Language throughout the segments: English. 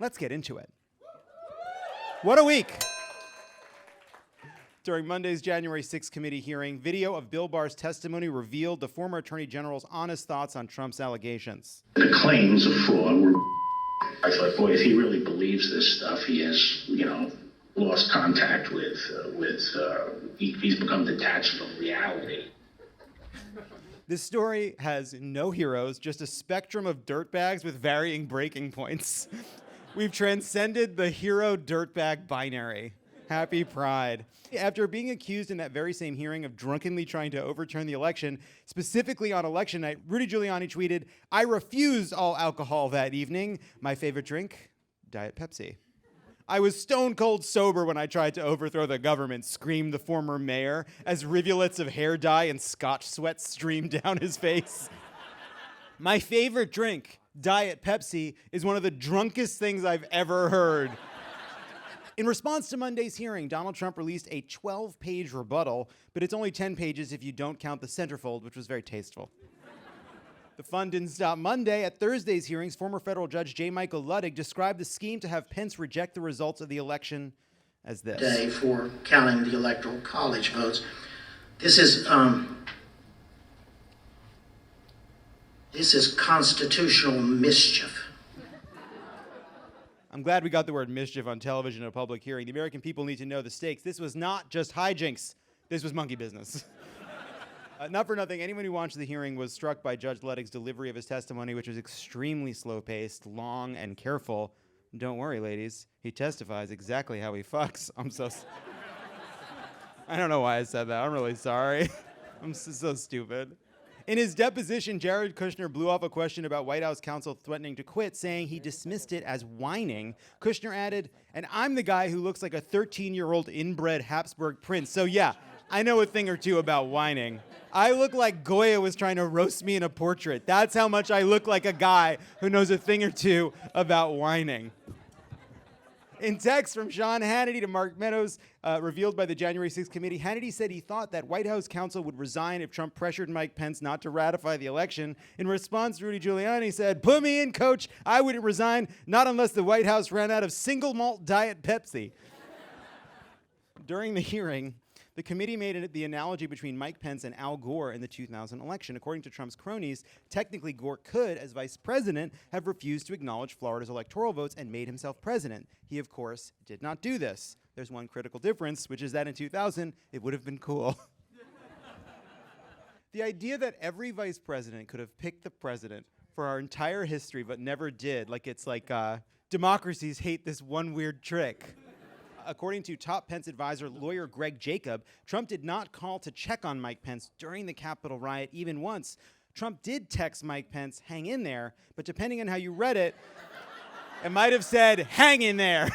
Let's get into it. What a week. During Monday's January 6th committee hearing, video of Bill Barr's testimony revealed the former Attorney General's honest thoughts on Trump's allegations. The claims of fraud were... I thought, boy, if he really believes this stuff, he has, lost contact with he's become detached from reality. This story has no heroes, just a spectrum of dirtbags with varying breaking points. We've transcended the hero dirtbag binary. Happy Pride. After being accused in that very same hearing of drunkenly trying to overturn the election, specifically on election night, Rudy Giuliani tweeted, "I refused all alcohol that evening. My favorite drink? Diet Pepsi. I was stone cold sober when I tried to overthrow the government," screamed the former mayor as rivulets of hair dye and Scotch sweat streamed down his face. "My favorite drink, Diet Pepsi, is one of the drunkest things I've ever heard." In response to Monday's hearing, Donald Trump released a 12-page rebuttal, but it's only 10 pages if you don't count the centerfold, which was very tasteful. The fun didn't stop Monday. At Thursday's hearings, former federal judge J. Michael Luttig described the scheme to have Pence reject the results of the election as this. Day for counting the Electoral College votes. This is constitutional mischief. I'm glad we got the word mischief on television in a public hearing. The American people need to know the stakes. This was not just hijinks. This was monkey business. Not for nothing, anyone who watched the hearing was struck by Judge Luttig's delivery of his testimony, which was extremely slow-paced, long, and careful. Don't worry, ladies. He testifies exactly how he fucks. I don't know why I said that. I'm really sorry. I'm so stupid. In his deposition, Jared Kushner blew off a question about White House counsel threatening to quit, saying he dismissed it as whining. Kushner added, "And I'm the guy who looks like a 13-year-old inbred Habsburg prince, so yeah, I know a thing or two about whining. I look like Goya was trying to roast me in a portrait. That's how much I look like a guy who knows a thing or two about whining." In text from Sean Hannity to Mark Meadows, revealed by the January 6th committee, Hannity said he thought that White House counsel would resign if Trump pressured Mike Pence not to ratify the election. In response, Rudy Giuliani said, "Put me in, coach. I wouldn't resign, not unless the White House ran out of single malt Diet Pepsi." During the hearing, the committee made the analogy between Mike Pence and Al Gore in the 2000 election. According to Trump's cronies, technically Gore could, as vice president, have refused to acknowledge Florida's electoral votes and made himself president. He, of course, did not do this. There's one critical difference, which is that in 2000, it would have been cool. The idea that every vice president could have picked the president for our entire history but never did, like it's like democracies hate this one weird trick. According to top Pence advisor lawyer Greg Jacob, Trump did not call to check on Mike Pence during the Capitol riot even once. Trump did text Mike Pence, "Hang in there," but depending on how you read it, it might have said, "Hang in there."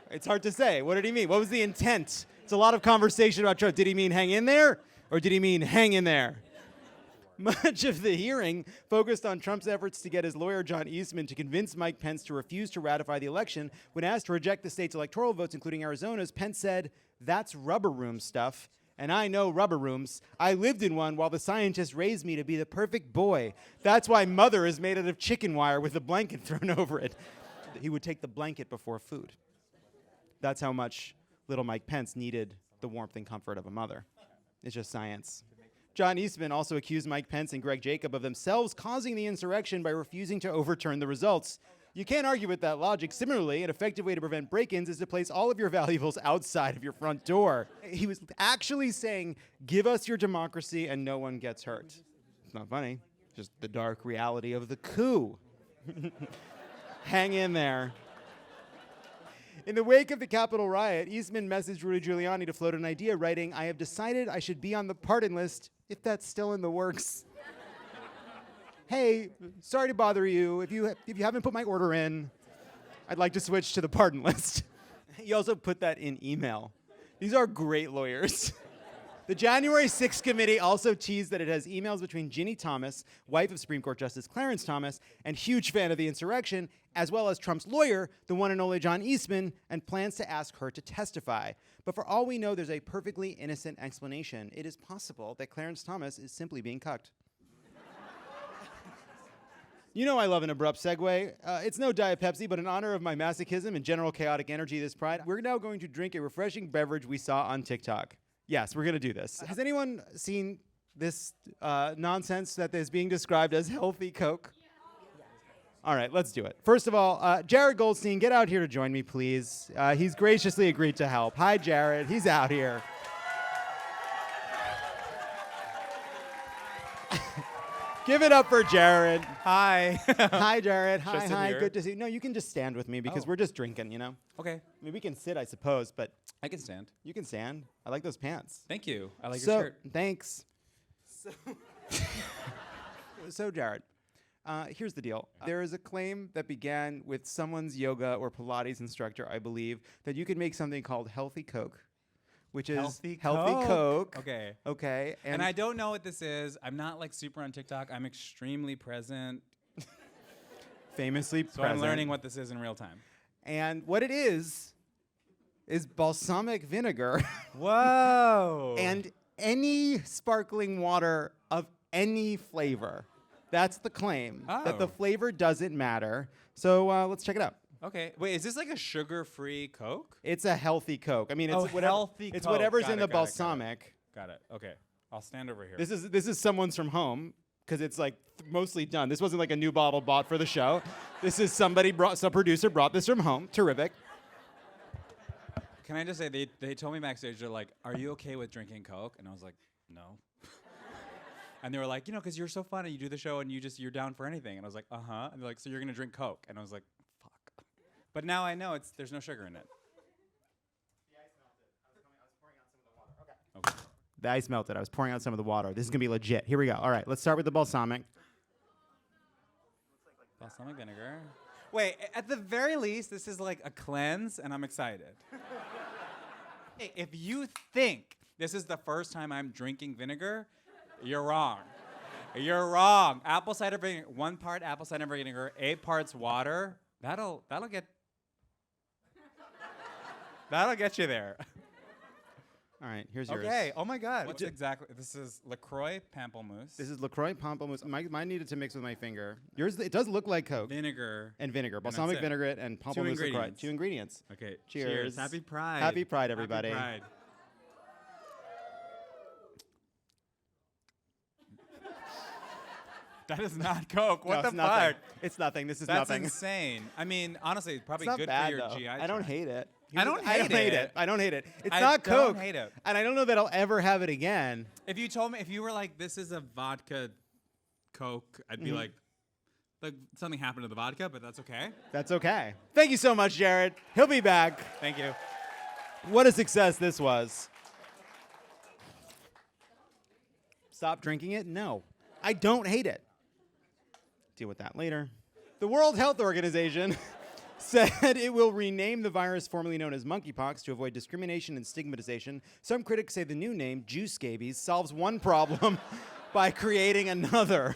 It's hard to say. What did he mean? What was the intent? It's a lot of conversation about Trump. Did he mean hang in there, or did he mean hang in there? Much of the hearing focused on Trump's efforts to get his lawyer, John Eastman, to convince Mike Pence to refuse to ratify the election. When asked to reject the state's electoral votes, including Arizona's, Pence said, "That's rubber room stuff, and I know rubber rooms. I lived in one while the scientists raised me to be the perfect boy. That's why mother is made out of chicken wire with a blanket thrown over it." He would take the blanket before food. That's how much little Mike Pence needed the warmth and comfort of a mother. It's just science. John Eastman also accused Mike Pence and Greg Jacob of themselves causing the insurrection by refusing to overturn the results. You can't argue with that logic. Similarly, an effective way to prevent break-ins is to place all of your valuables outside of your front door. He was actually saying, give us your democracy and no one gets hurt. It's not funny, just the dark reality of the coup. Hang in there. In the wake of the Capitol riot, Eastman messaged Rudy Giuliani to float an idea, writing, "I have decided I should be on the pardon list, if that's still in the works. Hey, sorry to bother you. If you haven't put my order in, I'd like to switch to the pardon list." He also put that in email. These are great lawyers. The January 6th committee also teased that it has emails between Ginny Thomas, wife of Supreme Court Justice Clarence Thomas, and huge fan of the insurrection, as well as Trump's lawyer, the one and only John Eastman, and plans to ask her to testify. But for all we know, there's a perfectly innocent explanation. It is possible that Clarence Thomas is simply being cucked. You know I love an abrupt segue. It's no Diet Pepsi, but in honor of my masochism and general chaotic energy this Pride, we're now going to drink a refreshing beverage we saw on TikTok. Yes, we're going to do this. Has anyone seen this nonsense that is being described as healthy Coke? All right, let's do it. First of all, Jared Goldstein, get out here to join me, please. He's graciously agreed to help. Hi, Jared. He's out here. Give it up for Jared. Hi. Hi, Jared. Should I Hi, sit hi. here? Good to see you. No, you can just stand with me because Oh. we're just drinking, you know? Okay. I mean, we can sit, I suppose, but I can stand. you can stand. I like those pants. Thank you. I like so, your shirt. Thanks. So, Jared, here's the deal. There is a claim that began with someone's yoga or Pilates instructor, I believe, that you can make something called healthy Coke, which is Healthy Coke. Okay. Okay. And I don't know what this is. I'm not like super on TikTok. I'm extremely present. famously So I'm learning what this is in real time. And what it is balsamic vinegar Whoa. and any sparkling water of any flavor. That's the claim. That the Oh. flavor doesn't matter. So let's check it out. Okay. Wait, is this like a sugar-free Coke? It's a healthy Coke. I mean, it's whatever, healthy it's Coke. whatever's Got in it, the got it, got it. balsamic. Got it. Okay. I'll stand over here. This is someone's from home because it's like mostly done. This wasn't like a new bottle bought for the show. This is some producer brought this from home. Terrific. Can I just say, they told me backstage, they're like, are you okay with drinking Coke? And I was like, no. And they were like, because you're so fun and you do the show and you're down for anything. And I was like, uh-huh. And they're like, so you're going to drink Coke? And I was like, fuck. But now I know there's no sugar in it. Okay. The ice melted. I was pouring out some of the water. This is going to be legit. Here we go. All right, let's start with the balsamic. Balsamic vinegar. Wait, at the very least, this is like a cleanse, and I'm excited. Hey, if you think this is the first time I'm drinking vinegar, you're wrong. You're wrong. Apple cider vinegar, 1 part apple cider vinegar, 8 parts water. That'll get you there. All right, here's yours. Okay. Oh my God. What's exactly? This is LaCroix pamplemousse. This is LaCroix pamplemousse. Mine needed to mix with my finger. Yours, it does look like Coke. vinegar. And vinegar. that's Balsamic it. vinaigrette and pamplemousse LaCroix. ingredients. 2 ingredients. Okay. Cheers. Happy Pride. Happy Pride, everybody. Happy Pride. That is not Coke. What No, the it's nothing. fuck? It's nothing. This is That's nothing. insane. I mean, honestly, it's probably It's not good bad, for your though. GI I don't tract. hate it. I don't I don't hate hate it. it. I don't hate it. It's I not don't Coke. hate it. And I don't know that I'll ever have it again. If you were like, this is a vodka Coke, I'd be like something happened to the vodka, but that's okay. That's okay. Thank you so much, Jared. He'll be back. Thank you. What a success this was. Stop drinking it? No. I don't hate it. Deal with that later. The World Health Organization said it will rename the virus formerly known as monkeypox to avoid discrimination and stigmatization. Some critics say the new name, Juice Scabies, solves one problem by creating another.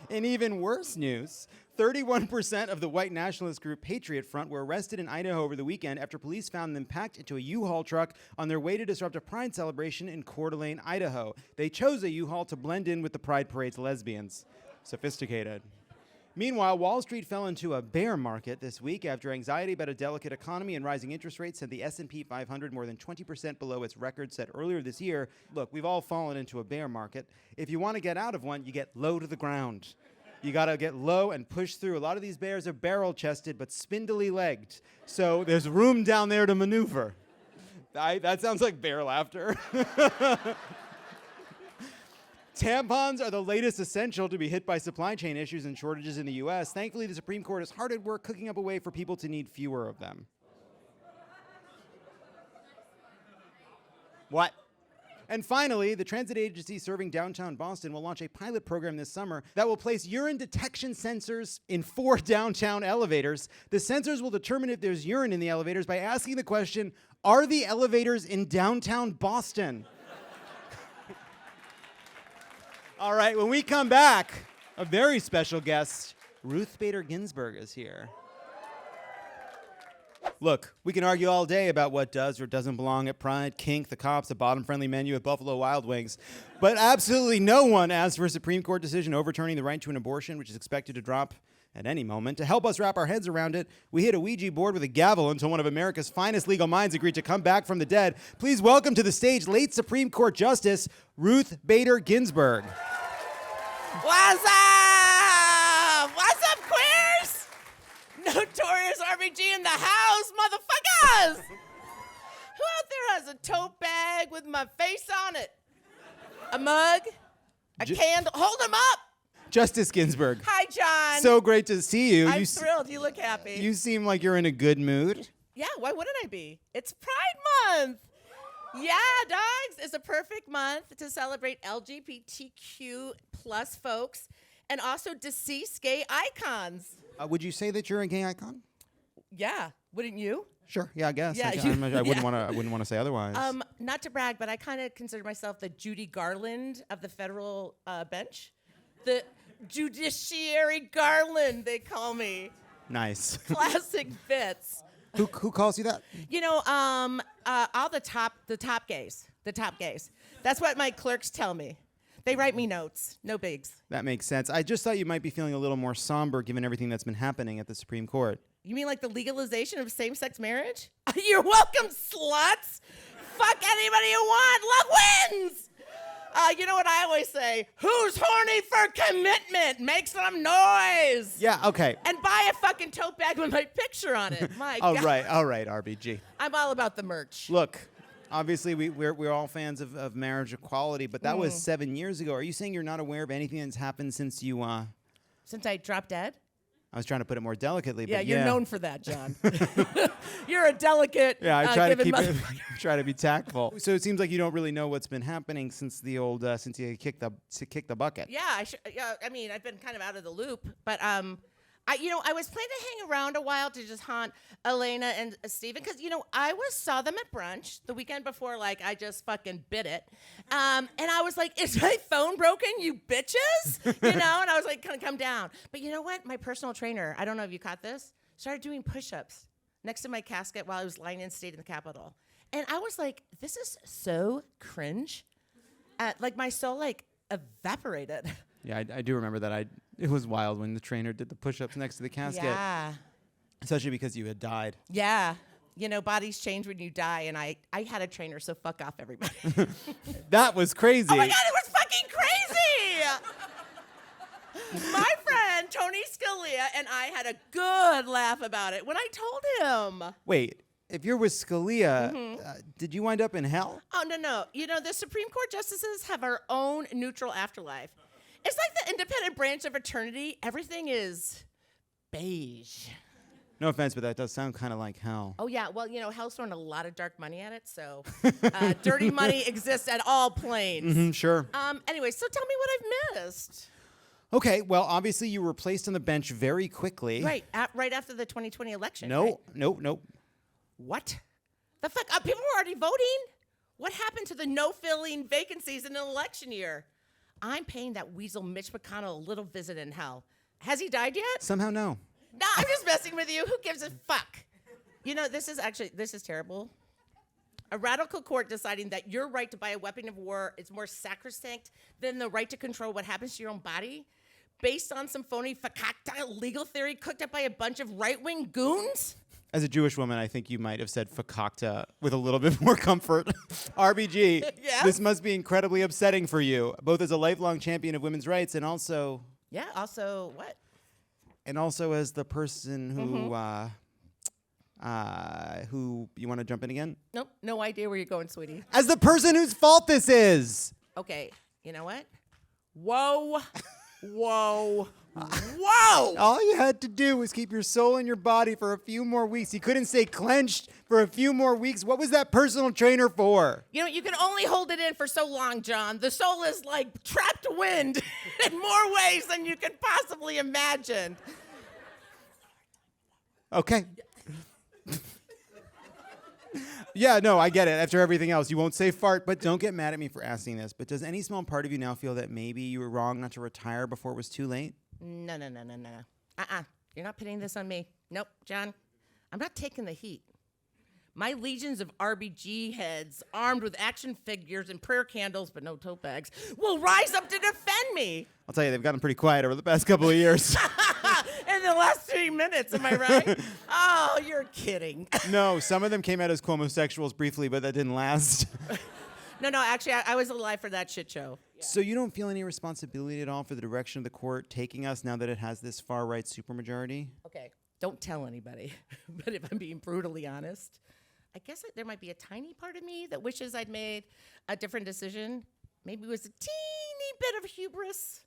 In even worse news, 31% of the white nationalist group Patriot Front were arrested in Idaho over the weekend after police found them packed into a U-Haul truck on their way to disrupt a pride celebration in Coeur d'Alene, Idaho. They chose a U-Haul to blend in with the pride parade's lesbians. Sophisticated. Meanwhile, Wall Street fell into a bear market this week after anxiety about a delicate economy and rising interest rates sent the S&P 500 more than 20% below its record set earlier this year. Look, we've all fallen into a bear market. If you want to get out of one, you get low to the ground. You got to get low and push through. A lot of these bears are barrel-chested but spindly-legged, so there's room down there to maneuver. That sounds like bear laughter. Tampons are the latest essential to be hit by supply chain issues and shortages in the U.S. Thankfully, the Supreme Court is hard at work cooking up a way for people to need fewer of them. What? And finally, the transit agency serving downtown Boston will launch a pilot program this summer that will place urine detection sensors in 4 downtown elevators. The sensors will determine if there's urine in the elevators by asking the question, are the elevators in downtown Boston? All right, when we come back, a very special guest, Ruth Bader Ginsburg, is here. Look, we can argue all day about what does or doesn't belong at Pride, Kink, the cops, a bottom-friendly menu at Buffalo Wild Wings. But absolutely no one asked for a Supreme Court decision overturning the right to an abortion, which is expected to drop at any moment. To help us wrap our heads around it, we hit a Ouija board with a gavel until one of America's finest legal minds agreed to come back from the dead. Please welcome to the stage late Supreme Court Justice Ruth Bader Ginsburg. What's up? What's up, queers? Notorious RBG in the house, motherfuckers! Who out there has a tote bag with my face on it? A mug? A candle? Hold them up! Justice Ginsburg. Hi, John. So great to see you. I'm thrilled. You look happy. You seem like you're in a good mood. Yeah, why wouldn't I be? It's Pride Month. Yeah, dogs. It's a perfect month to celebrate LGBTQ plus folks and also deceased gay icons. Would you say that you're a gay icon? Yeah, wouldn't you? Sure. Yeah, I guess. Yeah, I wouldn't want to say otherwise. Not to brag, but I kind of consider myself the Judy Garland of the federal bench. The Judiciary Garland, they call me. Nice. Classic fits. Who calls you that? You know, all the top gays. That's what my clerks tell me. They write me notes. No bigs. That makes sense. I just thought you might be feeling a little more somber given everything that's been happening at the Supreme Court. You mean like the legalization of same-sex marriage? You're welcome, sluts. Fuck anybody you want. Love wins. You know what I always say? Who's horny for commitment? Make some noise. Yeah, okay. And buy a fucking tote bag with my picture on it. My all God. right, RBG. I'm all about the merch. Look, obviously we're all fans of marriage equality, but that was 7 years ago. Are you saying you're not aware of anything that's happened since you Since I dropped dead? I was trying to put it more delicately, Yeah, but you're known for that, John. You're a delicate. Yeah, I try to keep it, motherfucker. try to be tactful. So it seems like you don't really know what's been happening since the old since you kicked the bucket. Yeah, I mean, I've been kind of out of the loop, but I was planning to hang around a while to just haunt Elena and Steven because I saw them at brunch the weekend before, like I just fucking bit it, and I was like, "Is my phone broken, you bitches?" And I was like, "Can I come down?" But you know what? My personal trainer, I don't know if you caught this, started doing push-ups next to my casket while I was lying in state in the Capitol, and I was like, "This is so cringe," like my soul evaporated. Yeah, I do remember that. It was wild when the trainer did the push-ups next to the casket. Yeah. Especially because you had died. Yeah. Bodies change when you die, and I had a trainer, so fuck off, everybody. That was crazy. Oh my God, it was fucking crazy! My friend, Tony Scalia, and I had a good laugh about it when I told him. Wait, if you're with Scalia, did you wind up in hell? Oh, no. The Supreme Court justices have our own neutral afterlife. It's like the independent branch of eternity. Everything is beige. No offense, but that does sound kind of like hell. Oh, yeah. Well, hell's throwing a lot of dark money at it, so dirty money exists at all planes. Sure. Anyway, so tell me what I've missed. Okay, well, obviously you were placed on the bench very quickly. Right, right after the 2020 election. No, right? nope. What? The fuck? People were already voting? What happened to the no-filling vacancies in an election year? I'm paying that weasel Mitch McConnell a little visit in hell. Has he died yet? Somehow no. No, I'm just messing with you. Who gives a fuck? This is terrible. A radical court deciding that your right to buy a weapon of war is more sacrosanct than the right to control what happens to your own body, based on some phony fakakta legal theory cooked up by a bunch of right-wing goons? As a Jewish woman, I think you might have said fakakta with a little bit more comfort. RBG, Yes? This must be incredibly upsetting for you, both as a lifelong champion of women's rights and also... Yeah, also what? And also as the person who you want to jump in again? Nope, no idea where you're going, sweetie. As the person whose fault this is! Okay, you know what? Whoa. Whoa. All you had to do was keep your soul in your body for a few more weeks. You couldn't stay clenched for a few more weeks. What was that personal trainer for? You can only hold it in for so long, John. The soul is like trapped wind in more ways than you can possibly imagine. Okay. Yeah, no, I get it. After everything else, you won't say fart, but don't get mad at me for asking this. But does any small part of you now feel that maybe you were wrong not to retire before it was too late? No. You're not pinning this on me. Nope, John. I'm not taking the heat. My legions of RBG heads, armed with action figures and prayer candles, but no tote bags, will rise up to defend me. I'll tell you, they've gotten pretty quiet over the past couple of years. In the last 3 minutes, am I right? Oh, you're kidding. No, some of them came out as homosexuals briefly, but that didn't last. No, actually, I was alive for that shit show. So you don't feel any responsibility at all for the direction of the court taking us now that it has this far-right supermajority? Okay, don't tell anybody. But if I'm being brutally honest, I guess there might be a tiny part of me that wishes I'd made a different decision. Maybe it was a teeny bit of hubris.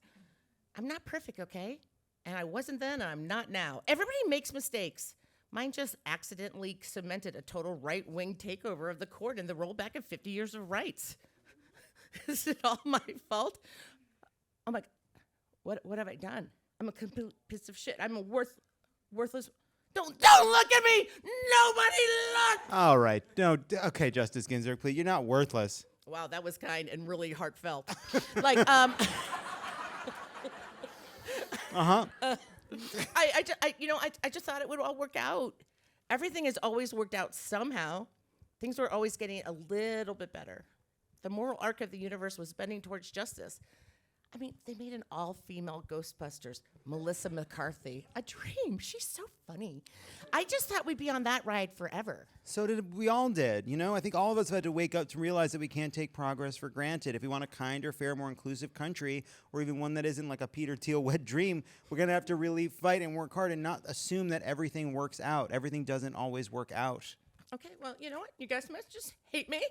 I'm not perfect, okay? And I wasn't then, and I'm not now. Everybody makes mistakes. Mine just accidentally cemented a total right-wing takeover of the court and the rollback of 50 years of rights. Is it all my fault? Oh my, what have I done? I'm a complete piece of shit. I'm a worthless. Don't look at me! Nobody look! All right. No, okay, Justice Ginsburg, please. You're not worthless. Wow, that was kind and really heartfelt. Like, Uh-huh. I just thought it would all work out. Everything has always worked out somehow. Things were always getting a little bit better. The moral arc of the universe was bending towards justice. I mean, they made an all-female Ghostbusters, Melissa McCarthy. A dream. She's so funny. I just thought we'd be on that ride forever. So we all did. You know, I think all of us have had to wake up to realize that we can't take progress for granted. If we want a kinder, fair, more inclusive country, or even one that isn't like a Peter Thiel wet dream, we're going to have to really fight and work hard and not assume that everything works out. Everything doesn't always work out. Okay, well, you know what? You guys must just hate me.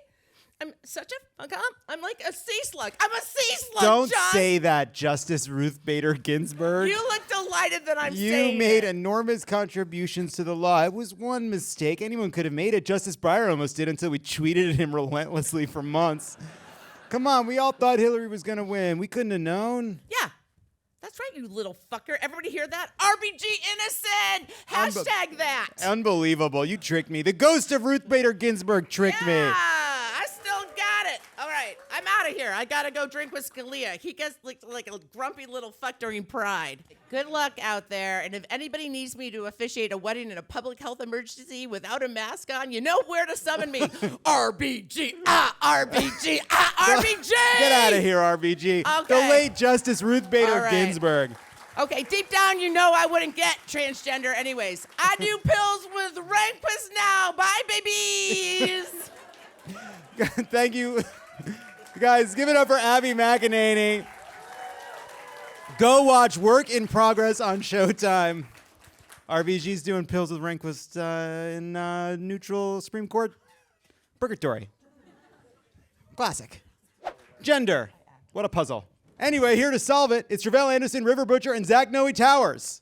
I'm such a fuck up. I'm like a sea slug. I'm a sea slug, Don't John. say that, Justice Ruth Bader Ginsburg. You look delighted that I'm saying You made it. enormous contributions to the law. It was one mistake. Anyone could have made it. Justice Breyer almost did until we tweeted at him relentlessly for months. Come on, we all thought Hillary was going to win. We couldn't have known. Yeah, that's right, you little fucker. Everybody hear that? RBG innocent. Hashtag that. Unbelievable. You tricked me. The ghost of Ruth Bader Ginsburg tricked me. Yeah, I still got it. All right, I'm out of here. I gotta go drink with Scalia. He gets like a grumpy little fuck during Pride. Good luck out there. And if anybody needs me to officiate a wedding in a public health emergency without a mask on, you know where to summon me. RBG, RBG, RBG. Get out of here, RBG. Okay. The late Justice Ruth Bader All right. Ginsburg. Okay, deep down, you know I wouldn't get transgender anyways. I do pills with Rankquist now. Bye, babies. Thank you. Guys, give it up for Abby McEnany. Go watch Work in Progress on Showtime. RBG's doing pills with Rehnquist in neutral Supreme Court purgatory. Classic. Gender. What a puzzle. Anyway, here to solve it, it's Tre'vell Anderson, River Butcher, and Zach Noe Towers.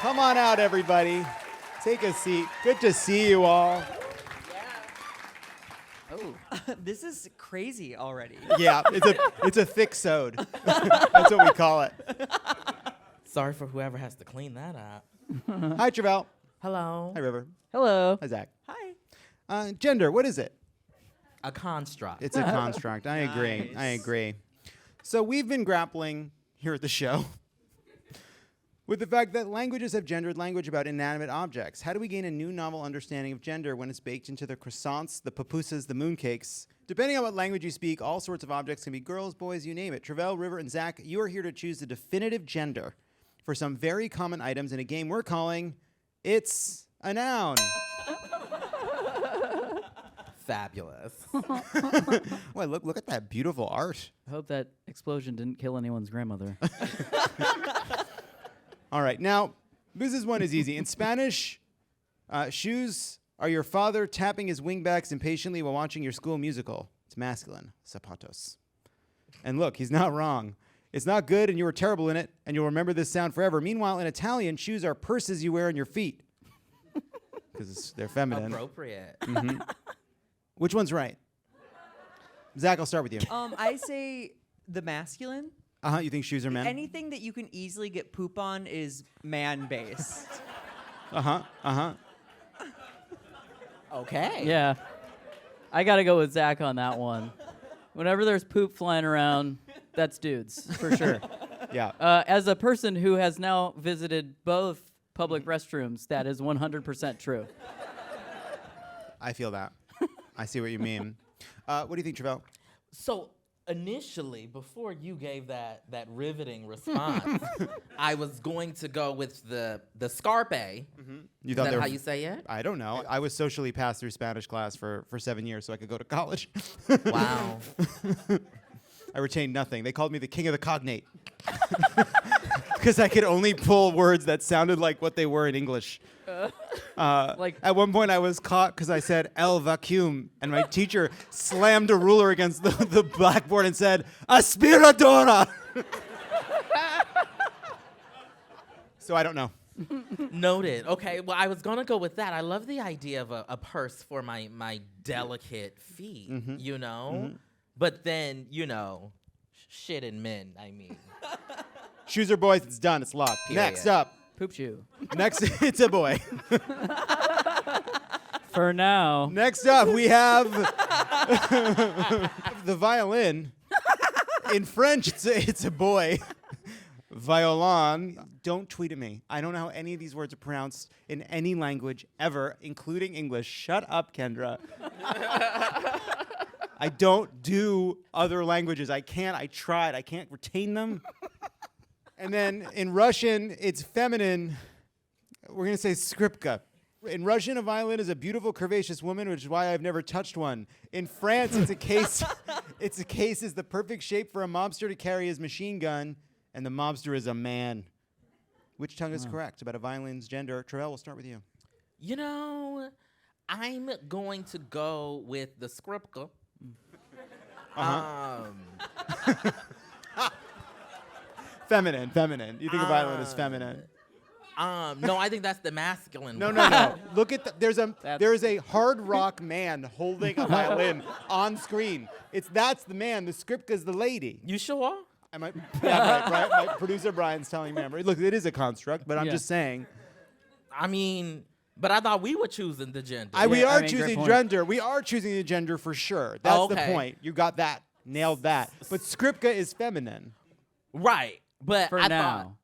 Come on out, everybody. Take a seat. Good to see you all. Oh, this is crazy already. Yeah, it's a thick sode. That's what we call it. Sorry for whoever has to clean that up. Hi, Tre'vell. Hello. Hi, River. Hello. Hi, Zach. Hi. Gender, what is it? A construct. It's a construct. I agree. I agree. So we've been grappling here at the show with the fact that languages have gendered language about inanimate objects. How do we gain a new novel understanding of gender when it's baked into the croissants, the pupusas, the mooncakes? Depending on what language you speak, all sorts of objects can be girls, boys, you name it. Tre'vell, River, and Zach, you are here to choose the definitive gender for some very common items in a game we're calling It's a Noun. Fabulous. Well, look at that beautiful art. I hope that explosion didn't kill anyone's grandmother. All right, now, this one is easy. In Spanish, shoes are your father tapping his wingbacks impatiently while watching your school musical. It's masculine, zapatos. And look, he's not wrong. It's not good and you were terrible in it, and you'll remember this sound forever. Meanwhile, in Italian, shoes are purses you wear on your feet. Because they're feminine. Appropriate. Mm-hmm. Which one's right? Zach, I'll start with you. I say the masculine. You think shoes are men? Anything that you can easily get poop on is man-based. Okay. Yeah. I gotta go with Zach on that one. Whenever there's poop flying around, that's dudes, for sure. Yeah. As a person who has now visited both public restrooms. That is 100% true. I feel that. I see what you mean. What do you think, Tre'vell? So initially, before you gave that riveting response, I was going to go with the scarpe. You Is thought that they were how you say it? I don't know. I was socially passed through Spanish class for 7 years so I could go to college. Wow. I retained nothing. They called me the king of the cognate. Because I could only pull words that sounded like what they were in English. Like At one point, I was caught because I said el vacuum, and my teacher slammed a ruler against the blackboard and said, aspiradora! So I don't know. Noted. Okay, well, I was going to go with that. I love the idea of a purse for my delicate feet, you know? But then, you know, shit in men, I mean. Shoes are boys, it's done, it's locked. Period. Next up. poop shoe. Next, it's a boy. For now. Next up, we have the violin. In French, it's a boy. Violon. Don't tweet at me. I don't know how any of these words are pronounced in any language ever, including English. Shut up, Kendra. I don't do other languages. I can't. I tried. I can't retain them. And then in Russian, it's feminine. We're going to say skripka. In Russian, a violin is a beautiful, curvaceous woman, which is why I've never touched one. In France, it's a case. It's a case is the perfect shape for a mobster to carry his machine gun, and the mobster is a man. Which tongue is correct about a violin's gender? Tre'vell, we'll start with you. You know, I'm going to go with the skripka. Feminine, feminine. You think a violin is feminine? No, I think that's the masculine No, one. no, no. Look at there is a hard rock man holding a violin on screen. That's the man. The skripka is the lady. You sure? Yeah, right. My producer Brian's telling me. Look, it is a construct, but I'm just saying. I mean, but I thought we were choosing the gender. We are great choosing point. gender. We are choosing the gender for sure. That's the Okay. point. You got that. Nailed that. But skripka is feminine. Right, but For I now.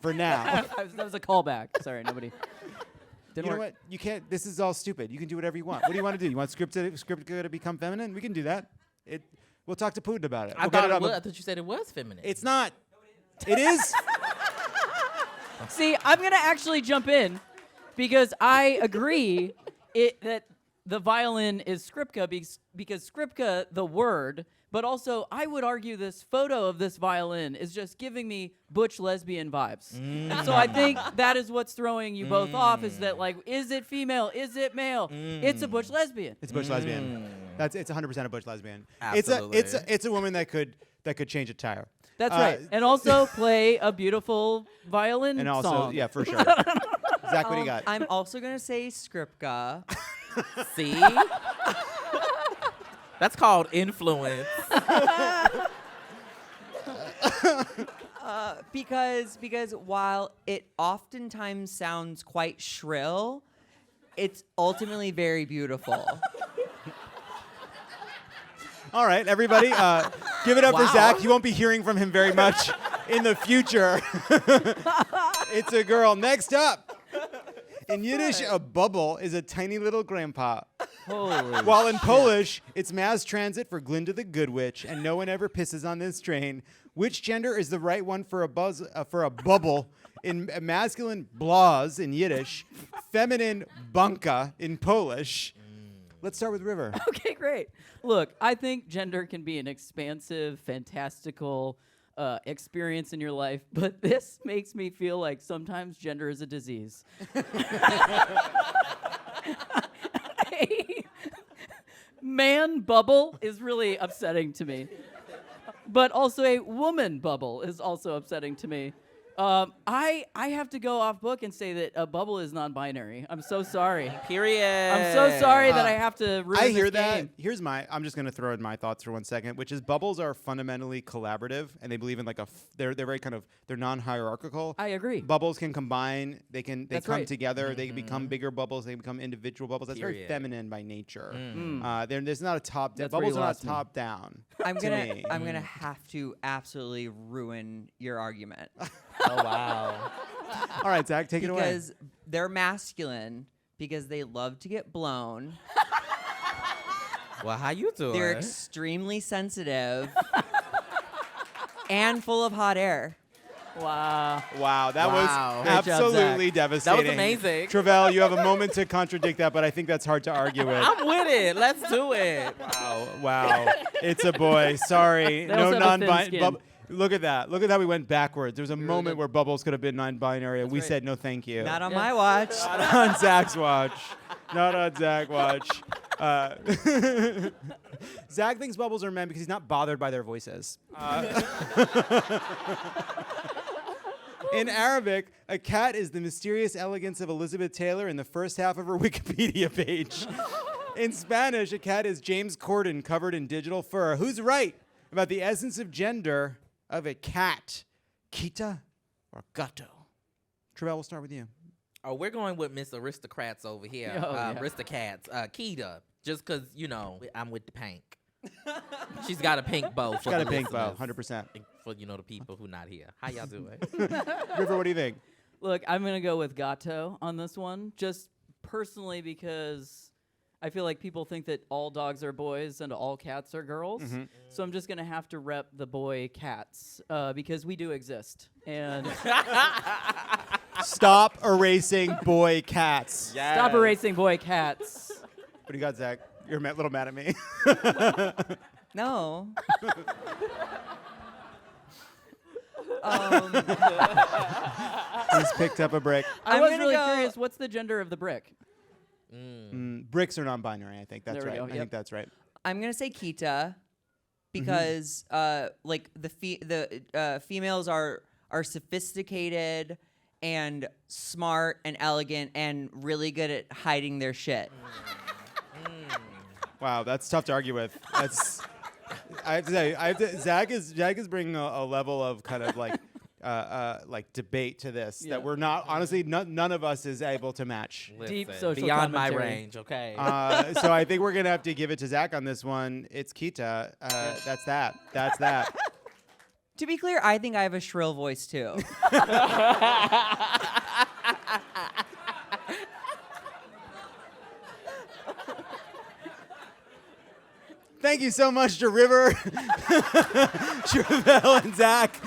For now. That was a callback. Sorry, nobody. Didn't You know work. what? You can't. This is all stupid. You can do whatever you want. What do you want to do? You want skripka to become feminine? We can do that. We'll talk to Putin about it. I We'll get thought on I the- thought you said it was feminine. It's not. It is. See, I'm going to actually jump in because I agree that the violin is skripka because skripka, the word, but also I would argue this photo of this violin is just giving me butch lesbian vibes. So I think that is what's throwing you both off is that, like, is it female? Is it male? It's a butch lesbian. It's a butch lesbian. It's 100% a butch lesbian. Absolutely. It's a woman that could change a tire. That's right. And also play a beautiful violin And also, song. yeah, for sure. Zach, what do you got? I'm also gonna say skripka. See? That's called influence. Because while it oftentimes sounds quite shrill, it's ultimately very beautiful. All right, everybody, give it up for Wow. Zach. You won't be hearing from him very much in the future. It's a girl. Next up, in Yiddish, a bubble is a tiny little grandpa. Holy While in Polish, it's mass transit for Glinda the Good Witch, and no one ever pisses on this train. Which gender is the right one for a bubble? In masculine, blaz in Yiddish, feminine, banka in Polish. Let's start with River. Okay, great. Look, I think gender can be an expansive, fantastical experience in your life, but this makes me feel like sometimes gender is a disease. A man bubble is really upsetting to me, but also a woman bubble is also upsetting to me. I have to go off book and say that a bubble is non-binary. I'm so sorry. Period. I'm so sorry that I have to ruin I hear this that. game. I'm just going to throw in my thoughts for 1 second, which is bubbles are fundamentally collaborative, and they believe in they're very they're non-hierarchical. I agree. Bubbles can combine. They come right. together. They can become bigger bubbles. They can become individual bubbles. That's very Period. feminine by nature. There's not a top down. That's where Bubbles you are not lost me. top down. I'm to me. gonna have to absolutely ruin your argument. Oh, wow. All right, Zach, take it away. Because they're masculine because they love to get blown. Well, how you doing? They're extremely sensitive and full of hot air. Wow. Wow, that Wow. was Great job, absolutely Zach. devastating. That was amazing. Tre'vell, you have a moment to contradict that, but I think that's hard to argue with. I'm with it. Let's do it. Wow. It's a boy. Sorry. They No also have a thin non-binary. skin. Look at that. Look at how we went backwards. There was a moment where Bubbles could have been non-binary, and we right. said no thank you. Not on my watch. Not on Zach's watch. Not on Zach's watch. Zach thinks Bubbles are men because he's not bothered by their voices. In Arabic, a cat is the mysterious elegance of Elizabeth Taylor in the first half of her Wikipedia page. In Spanish, a cat is James Corden covered in digital fur. Who's right about the essence of gender of a cat? Kita or gato? Tre'vell, we'll start with you. Oh, we're going with Miss Aristocrats over here. Oh, yeah. Aristocats. Keita. Just because, I'm with the pink. She's got a pink bow. She's got a pink bow, 100%. For, the people who not here. How y'all doing? River, what do you think? Look, I'm going to go with Gato on this one, just personally because I feel like people think that all dogs are boys and all cats are girls. Mm-hmm. So I'm just going to have to rep the boy cats because we do exist. And Stop erasing boy cats. stop erasing boy cats. What do you got, Zach? You're a little mad at me. No. He's picked up a brick. I I'm was gonna really go- curious, what's the gender of the brick? Bricks are non-binary, I think. That's There we right. go, I yep. think that's right. I'm gonna say Kita because like the females are sophisticated and smart and elegant and really good at hiding their shit. Wow, that's tough to argue with. That's. I have to say, Zach is bringing a level of kind of like debate to this Yeah. that we're not honestly none of us is able to match. Deep Listen, social beyond my commentary. range, okay? So I think we're gonna have to give it to Zach on this one. It's Kita. That's that. That's that. To be clear, I think I have a shrill voice too. Thank you so much to River, Tre'vell, and Zach.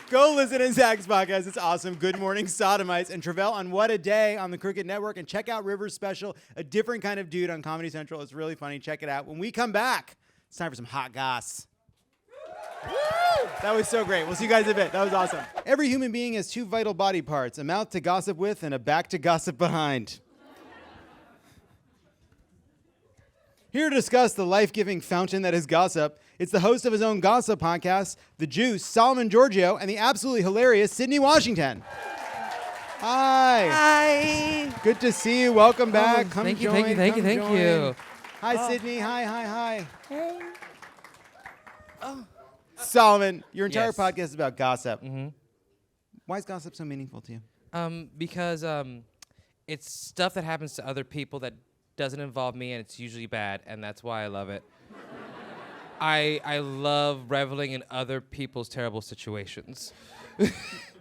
Go listen to Zach's podcast. It's awesome. Good Morning Sodomites. And Tre'vell on What a Day on the Crooked Network. And check out River's special, A Different Kind of Dude on Comedy Central. It's really funny. Check it out. When we come back, it's time for some hot goss. That was so great. We'll see you guys in a bit. That was awesome. Every human being has two vital body parts, a mouth to gossip with and a back to gossip behind. Here to discuss the life-giving fountain that is gossip, it's the host of his own gossip podcast, The Juice, Solomon Georgio, and the absolutely hilarious Sydnee Washington. Hi. Hi. Good to see you. Welcome back. Come thank you, join, thank you, come thank join. you. Hi, Sydney. Hi. Hey. Solomon, your entire Yes. podcast is about gossip. Why is gossip so meaningful to you? Because it's stuff that happens to other people that doesn't involve me, and it's usually bad, and that's why I love it. I love reveling in other people's terrible situations.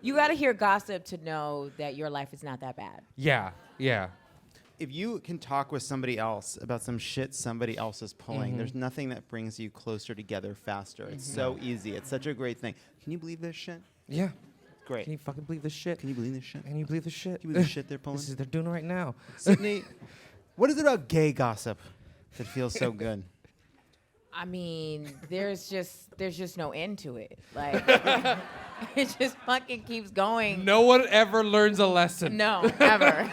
You got to hear gossip to know that your life is not that bad. Yeah. If you can talk with somebody else about some shit somebody else is pulling, there's nothing that brings you closer together faster. It's so easy. It's such a great thing. Can you believe this shit? Yeah. Great. Can you fucking believe this shit? Can you believe this shit? Can you believe this shit? Can you believe the shit they're pulling? This is they're doing it right now. Sydney, what is it about gay gossip that feels so good? I mean, there's just no end to it. Like, it just fucking keeps going. No one ever learns a lesson. No, ever.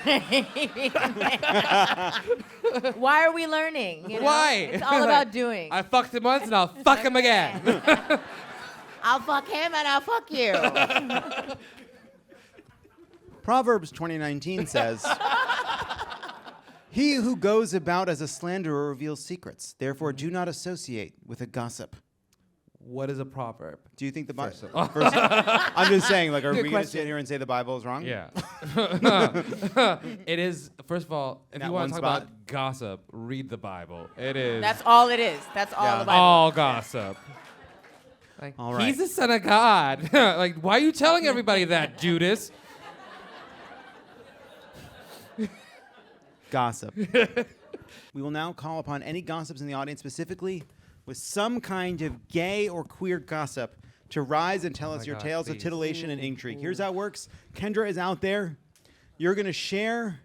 Why are we learning? You know? Why? It's all about doing. I fucked him once and I'll fuck him again. I'll fuck him and I'll fuck you. Proverbs 20:19 says, "He who goes about as a slanderer reveals secrets. Therefore, do not associate with a gossip." What is a proverb? Do you think the Bible? First I'm just saying, like, are we going to question. sit here and say the Bible is wrong? Yeah. It is, first of all, if that you want to one talk spot? about gossip, read the Bible. It is That's all it is. That's all Yeah. the Bible. all gossip. Like, All right. He's the son of God. Like, why are you telling everybody that, Judas? Gossip. We will now call upon any gossips in the audience, specifically with some kind of gay or queer gossip, to rise and tell us your tales of titillation and intrigue. Here's how it works. Kendra is out there. You're going to share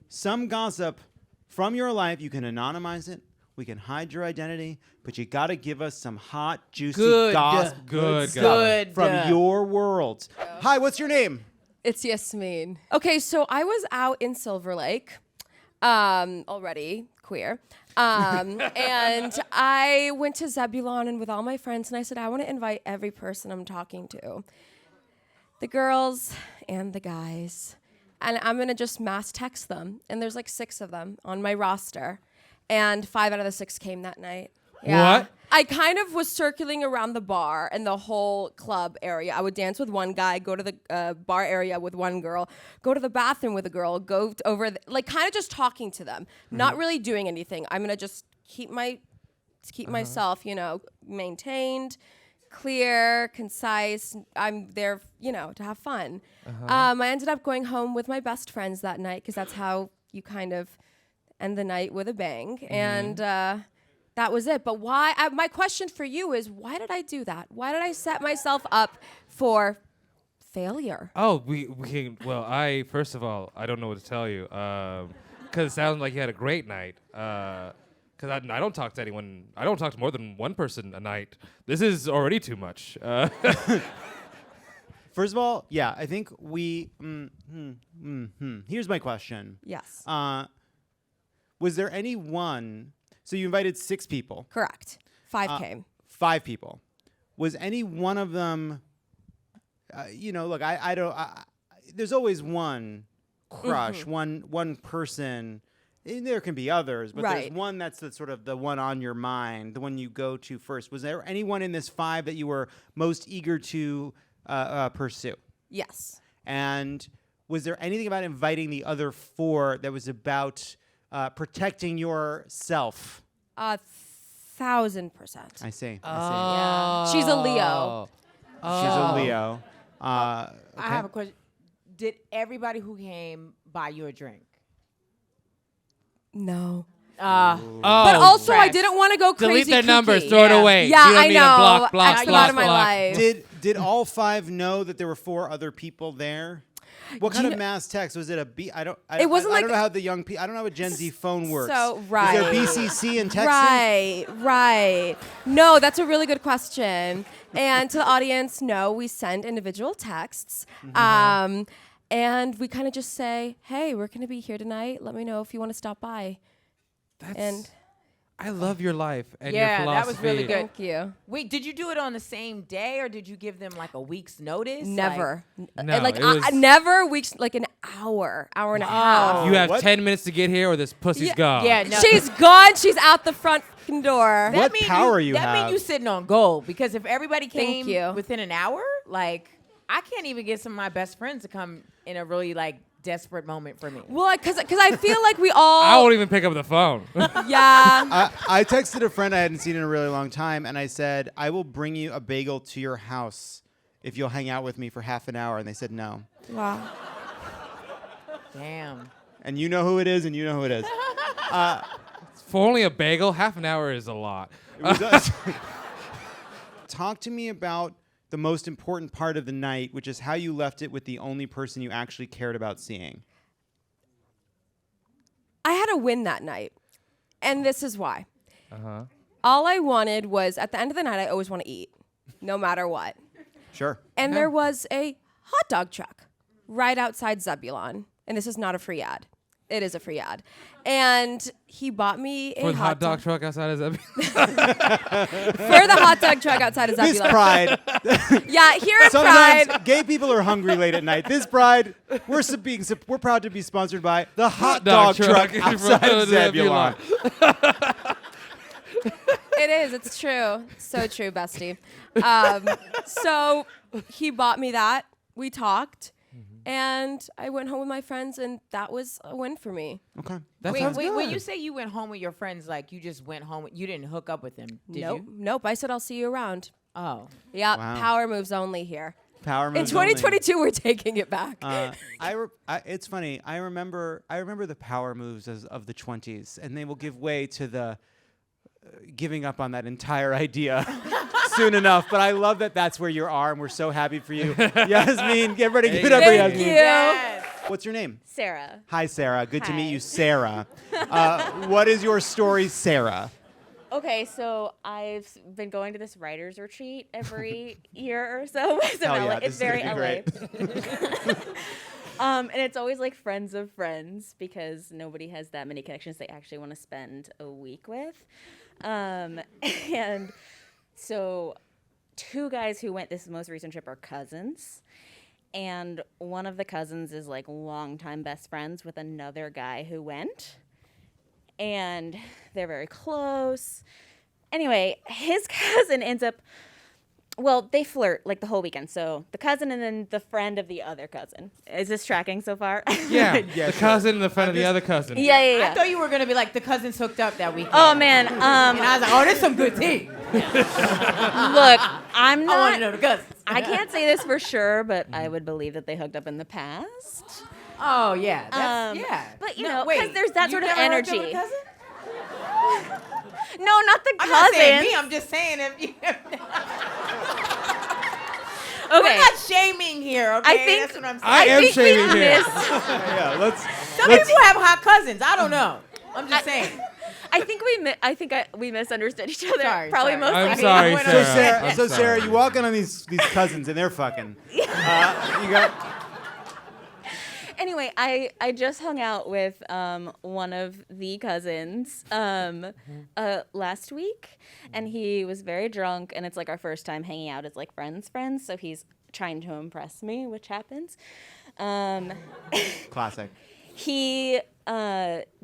some gossip from your life. You can anonymize it. We can hide your identity, but you got to give us some hot, juicy gossip Good. from your world. Hi, what's your name? It's Yasmin. Okay, so I was out in Silver Lake, already queer, and I went to Zebulon and with all my friends, and I said, I want to invite every person I'm talking to, the girls and the guys, and I'm going to just mass text them, and there's like 6 of them on my roster, and 5 out of the 6 came that night. Yeah. What? I kind of was circling around the bar and the whole club area. I would dance with one guy, go to the bar area with one girl, go to the bathroom with a girl, go over, like kind of just talking to them, not really doing anything. I'm gonna just keep myself, maintained, clear, concise. I'm there, to have fun. I ended up going home with my best friends that night because that's how you kind of end the night with a bang, and. That was it. But why? My question for you is, why did I do that? Why did I set myself up for failure? Oh, we can. Well, first of all, I don't know what to tell you, because it sounds like you had a great night. Because I don't talk to anyone. I don't talk to more than one person a night. This is already too much. First of all, yeah, I think we. Here's my question. Yes. Was there anyone? So you invited 6 people. Correct. 5 came. 5 people. Was any one of them? Look, I don't. There's always one crush, one person. And there can be others, but there's one that's the sort of the one on your mind, the one you go to first. Was there anyone in this 5 that you were most eager to pursue? Yes. And was there anything about inviting the other 4 that was about protecting yourself? 1,000%. I see. Yeah. She's a Leo. She's a Leo. I have a question. Did everybody who came buy you a drink? No. But But also, I didn't want to go crazy. Delete their kooky. numbers. Throw it away. Yeah, You and I me know. to block, X them out of my block. life. Did all 5 know that there were 4 other people there? What kind of mass text was it? I don't know how the young people. I don't know how a Gen Z phone works. So Is there BCC in texting? Right. No, that's a really good question. And to the audience, no, we send individual texts. And we kind of just say, hey, we're going to be here tonight. Let me know if you want to stop by. I love your life and Yeah, your that philosophy. was really good. Thank you. Wait, did you do it on the same day or did you give them like a week's notice? Never. No, Like it was- never weeks, like an hour and a half. You have What? 10 minutes to get here, or this pussy's gone. Yeah, no. She's gone. She's out the front fucking door. What power you That have. means you sitting on gold because if everybody Thank came you. within an hour, like I can't even get some of my best friends to come in a really like desperate moment for me. Well, because I feel like we all. I won't even pick up the phone. Yeah. I texted a friend I hadn't seen in a really long time, and I said, I will bring you a bagel to your house if you'll hang out with me for half an hour. And they said no. Wow. Damn. And you know who it is, and you know who it is. For only a bagel, half an hour is a lot. It was us. Talk to me about the most important part of the night, which is how you left it with the only person you actually cared about seeing. I had a win that night, and this is why. All I wanted was, at the end of the night, I always want to eat, no matter what. Sure. And there was a hot dog truck right outside Zebulon, and this is not a free ad. It is a free ad. And he bought me a For the hot dog truck outside of Zebulon. For the hot dog truck outside of Zebulon. This pride. Yeah, here in Sometimes Pride. gay people are hungry late at night. This pride, we're proud to be sponsored by the hot dog truck outside of Zebulon. It is. It's true. So true, bestie. So he bought me that. We talked. And I went home with my friends, and that was a win for me. Okay. Wait, when you say you went home with your friends, like you just went home, you didn't hook up with them, did you? Nope. I said I'll see you around. Oh. Yeah, Wow. power moves only here. Power In moves only. 2022, we're taking it back. It's funny. I remember the power moves of the 20s, and they will give way to the giving up on that entire idea soon enough. But I love that that's where you are, and we're so happy for you. Yasmin, get ready. Give it up for Thank Yasmin. you. Yes. What's your name? Sarah. Hi, Sarah. Good to meet Hi. you, Sarah. What is your story, Sarah? Okay, so I've been going to this writers retreat every year or so. So Hell LA. yeah, It's this is very gonna LA. be great. And it's always like friends of friends because nobody has that many connections they actually want to spend a week with. And so 2 guys who went this most recent trip are cousins. And one of the cousins is like longtime best friends with another guy who went. And they're very close. Anyway, his cousin ends up, well, they flirt like the whole weekend. So the cousin and then the friend of the other cousin. Is this tracking so far? Yeah, Yeah, the sure. cousin and the friend of the other cousin. Yeah. I thought you were gonna be like the cousins hooked up that weekend. Oh man. And I was like, oh, there's some good tea. Look, I'm I want to not. know the cousins. I can't say this for sure, but I would believe that they hooked up in the past. Oh yeah, that's, yeah. But you No, know, because wait, there's that you sort of never hooked up with energy. a cousin? No, not the I'm not saying cousins. me. I'm just saying if you. Okay. We're not shaming here. Okay, I think- that's what I'm saying. I am think we shaming here. missed- Yeah, let's. Some people have hot cousins. I don't know. I'm just saying. I think we misunderstood each other. Sorry, Probably sorry. mostly I'm me. sorry, went So on- Sarah. I'm Sarah, sorry. you walk in on these cousins and they're fucking. You got. Anyway, I just hung out with one of the cousins last week, and he was very drunk, and it's like our first time hanging out as like friends, so he's trying to impress me, which happens. Classic. He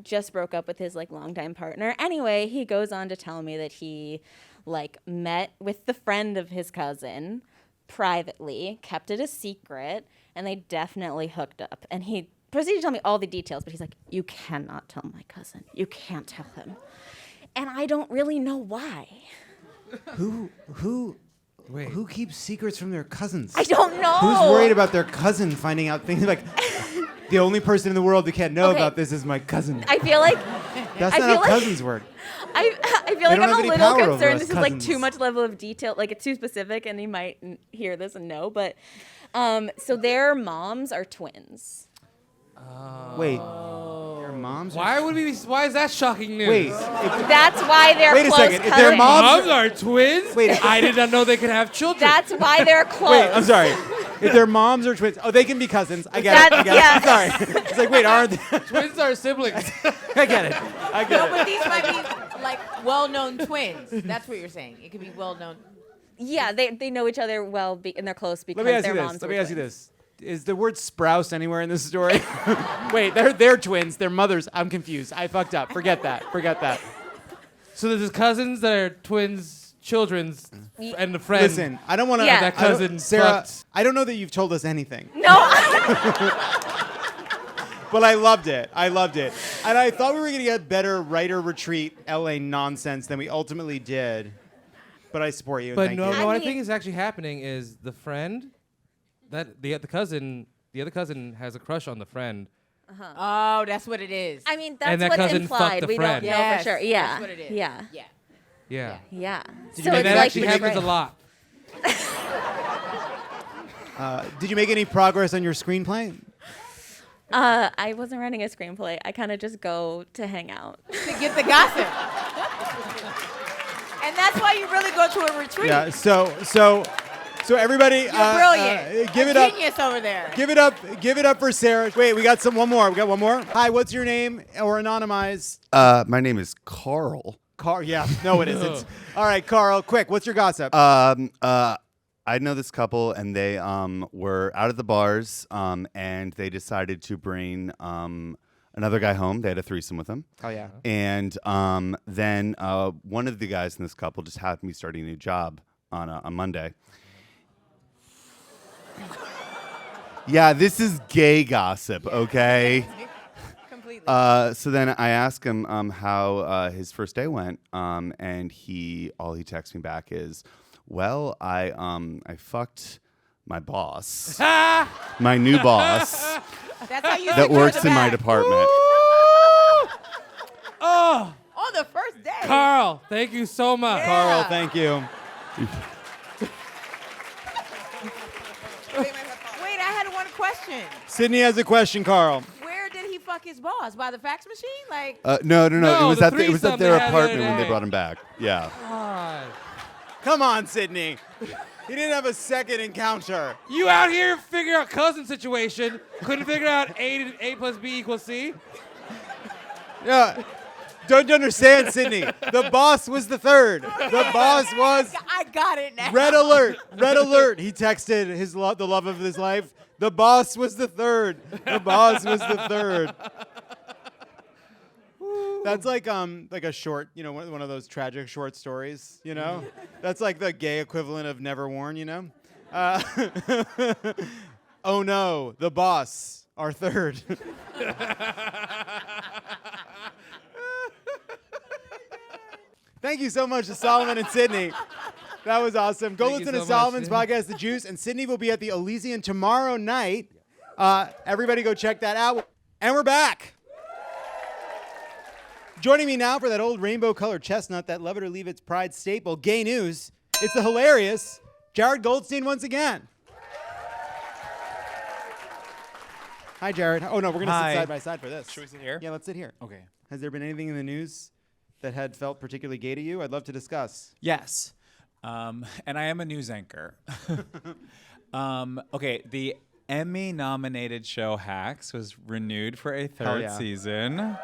just broke up with his like longtime partner. Anyway, he goes on to tell me that he like met with the friend of his cousin privately, kept it a secret, and they definitely hooked up. And he proceeded to tell me all the details, but he's like, "You cannot tell my cousin. You can't tell him." And I don't really know why. Who keeps secrets from their cousins? I don't know. Who's worried about their cousin finding out things like the only person in the world who can't know Okay. about this is my cousin? I feel like That's I not feel how like- cousins work. I feel They like don't I'm have a any little power over concerned. us This is like cousins. too much level of detail. Like it's too specific, and he might hear this and know. But so their moms are twins. Wait, your moms? Why would we? Why is that shocking news? Wait, That's why they're Wait a close second, if cousins. their moms- Moms are twins. Wait. I did not know they could have children. That's why they're close. wait, I'm sorry. If their moms are twins, they can be cousins. I get it. I get yeah. it. Sorry. It's like, wait, aren't they? Twins are siblings. I get it. I No, get but it. these might be like well-known twins. That's what you're saying. It could be well-known. Yeah, they know each other well, and they're close because Let me ask their you moms this. Let were me ask you twins. this. Is the word Sprouse anywhere in this story? Wait, they're twins. They're mothers. I'm confused. I fucked up. Forget that. Forget that. So there's cousins that are twins, children's, and the friend. Listen, I don't want to. Yeah. That cousin Sarah, fucked. I don't know that you've told us anything, No, but I loved it. I loved it. And I thought we were going to get better writer retreat LA nonsense than we ultimately did. But I support you. But Thank no, you. what I mean- think is actually happening is the friend, that the other cousin has a crush on the friend. Oh, that's what it is. I mean And that's that what's cousin fucked implied. the We friend. don't know for sure. Yeah, That's what it is. yeah, Yeah. Yeah. yeah. you So make And it's that like actually he's happens right. a lot. Did you make any progress on your screenplay? I wasn't writing a screenplay. I kind of just go to hang out. To get the gossip. And that's why you really go to a retreat. Yeah. So everybody, You're brilliant. give A it up. genius over there. Give it up. Give it up for Sarah. Wait, we got one more. We got one more. Hi, what's your name or anonymized? My name is Carl. Carl. Yeah. No, it isn't. All right, Carl. Quick. What's your gossip? I know this couple, and they were out at the bars, and they decided to bring another guy home. They had a threesome with him. Oh yeah. And then one of the guys in this couple just happened to be starting a new job on Monday. Yeah, this is gay gossip, okay? Completely. So then I asked him how his first day went, and all he texts me back is, "Well, I fucked my boss, my new boss That's how you that secure works the in my bag. department. Oh, On the first day. Carl, thank you so much. Carl, thank you. Wait, I had one question. Sydney has a question, Carl. Where did he fuck his boss? By the fax machine? Like, No. No, It was the at it was threesome at their they had the other apartment when they day. brought him back. Yeah. God. Come on, Sydney. He didn't have a second encounter. You out here figure out cousin situation. Couldn't figure out A plus B equals C. Yeah. Don't you understand, Sydney? The boss was the third. The boss was I got it now. red alert. Red alert. He texted the love of his life. The boss was the third. The boss was the third. That's like a short, one of those tragic short stories, That's like the gay equivalent of Never Worn, Oh no, the boss, our third. Thank you so much to Solomon and Sydney. That was awesome. Go Thank you listen to so Solomon's much. podcast, The Juice, and Sydney will be at the Elysian tomorrow night. Everybody go check that out. And we're back. Joining me now for that old rainbow-colored chestnut, that Love It or Leave It's Pride staple, gay news, it's the hilarious Jared Goldstein once again. Hi, Jared. Oh, no, we're going to sit side by side for this. Should we sit here? Yeah, let's sit here. Okay. Has there been anything in the news that had felt particularly gay to you? I'd love to discuss. Yes. And I am a news anchor. Okay, the Emmy-nominated show Hacks was renewed for a third yeah. season.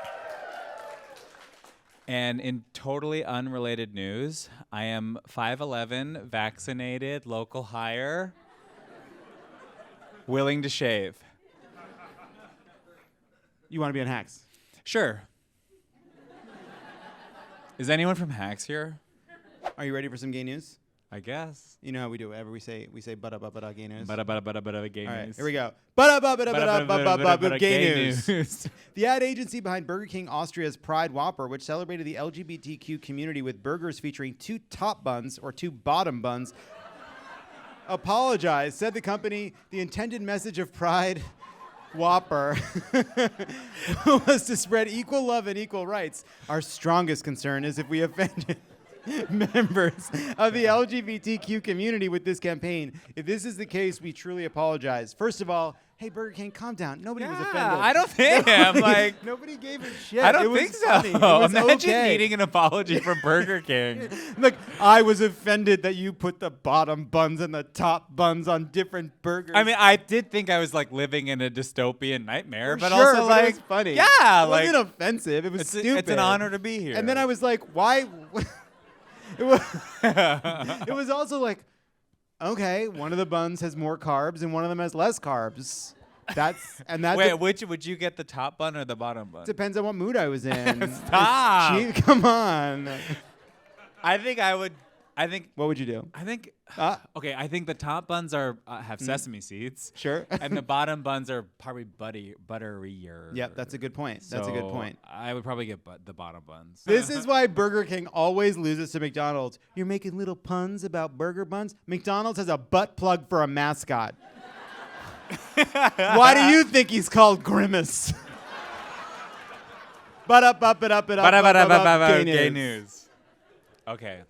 And in totally unrelated news, I am 5'11", vaccinated, local hire, willing to shave. You want to be on Hacks? Sure. Is anyone from Hacks here? Are you ready for some gay news? I guess. You know how we do it. We say bada gay news. Bada gay All right, news. here we go. Bada gay news. The ad agency behind Burger King Austria's Pride Whopper, which celebrated the LGBTQ community with burgers featuring 2 top buns or 2 bottom buns, apologized. Said the company, the intended message of Pride Whopper was to spread equal love and equal rights. Our strongest concern is if we offended members of the LGBTQ community with this campaign. If this is the case, we truly apologize. First of all, hey, Burger King, calm down. Nobody was offended. I don't think nobody gave a shit. I It don't was think funny. It so. was Imagine okay. needing an apology from Burger King. Look, I was offended that you put the bottom buns and the top buns on different burgers. I mean, I did think I was like living in a dystopian nightmare, but sure, also but like it was funny. Yeah, it like wasn't offensive. It was stupid. It's an honor to be here. And then I was like, why? It was also like, okay, one of the buns has more carbs and one of them has less carbs. Wait, which would you get, the top bun or the bottom bun? Depends on what mood I was in. Stop. Come on. I think. What would you do? I think. Okay, I think the top buns have sesame seeds. Sure. And the bottom buns are probably butterier. Yep, that's a good point. That's a good point. I would probably get the bottom buns. This is why Burger King always loses to McDonald's. You're making little puns about burger buns? McDonald's has a butt plug for a mascot. Why do you think he's called Grimace? Gay news. Okay.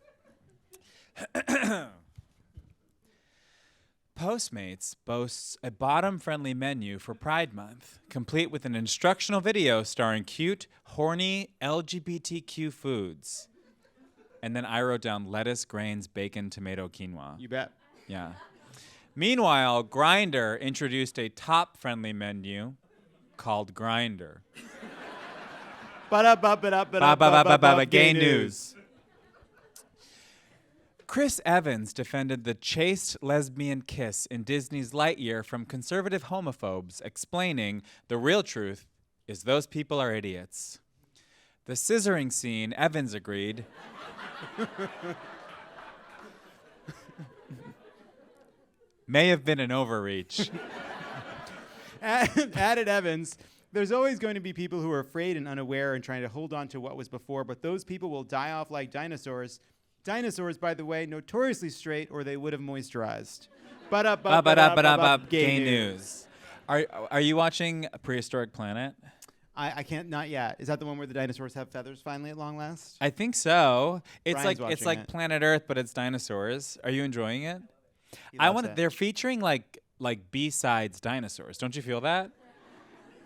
Postmates boasts a bottom-friendly menu for Pride Month, complete with an instructional video starring cute, horny LGBTQ foods. And then I wrote down lettuce, grains, bacon, tomato, quinoa. You bet. Yeah. Meanwhile, Grindr introduced a top-friendly menu called Grindr. Gay news. Chris Evans defended the chaste lesbian kiss in Disney's Lightyear from conservative homophobes, explaining the real truth is those people are idiots. The scissoring scene, Evans agreed, may have been an overreach. Added Evans, there's always going to be people who are afraid and unaware and trying to hold on to what was before, but those people will die off like dinosaurs. Dinosaurs, by the way, notoriously straight, or they would have moisturized. Gay news. Are you watching Prehistoric Planet? I can't, not yet. Is that the one where the dinosaurs have feathers finally at long last? I think so. It's Brian's like watching it. Planet Earth, but it's dinosaurs. Are you enjoying it? He I loves want. it. They're featuring like B-sides dinosaurs. Don't you feel that?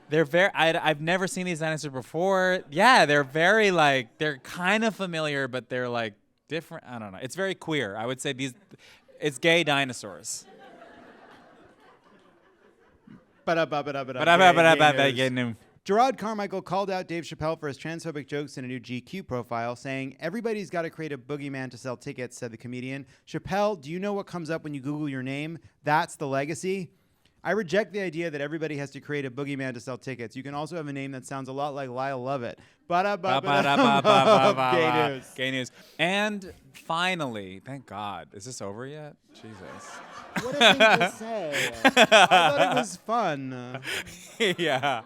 They're very. I've never seen these dinosaurs before. Yeah, they're very like they're kind of familiar, but they're like different. I don't know. It's very queer. I would say it's gay dinosaurs. Gay news. Gerard Carmichael called out Dave Chappelle for his transphobic jokes in a new GQ profile, saying, "Everybody's got to create a boogeyman to sell tickets," said the comedian. Chappelle, do you know what comes up when you Google your name? That's the legacy. I reject the idea that everybody has to create a boogeyman to sell tickets. You can also have a name that sounds a lot like Lyle Lovett. Gay news. Gay news. And finally, thank God, is this over yet? Jesus. What a thing to say. I thought it was fun. Yeah.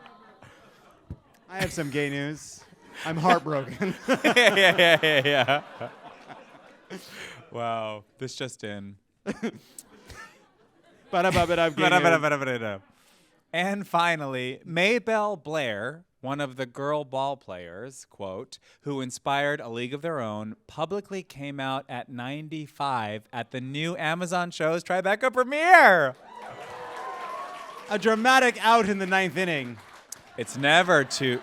I have some gay news. I'm heartbroken. yeah. Wow. This just in. And finally, Maybelle Blair, one of the girl ball players, quote, who inspired A League of Their Own, publicly came out at 95 at the new Amazon show's Tribeca premiere. A dramatic out in the ninth inning. It's never too...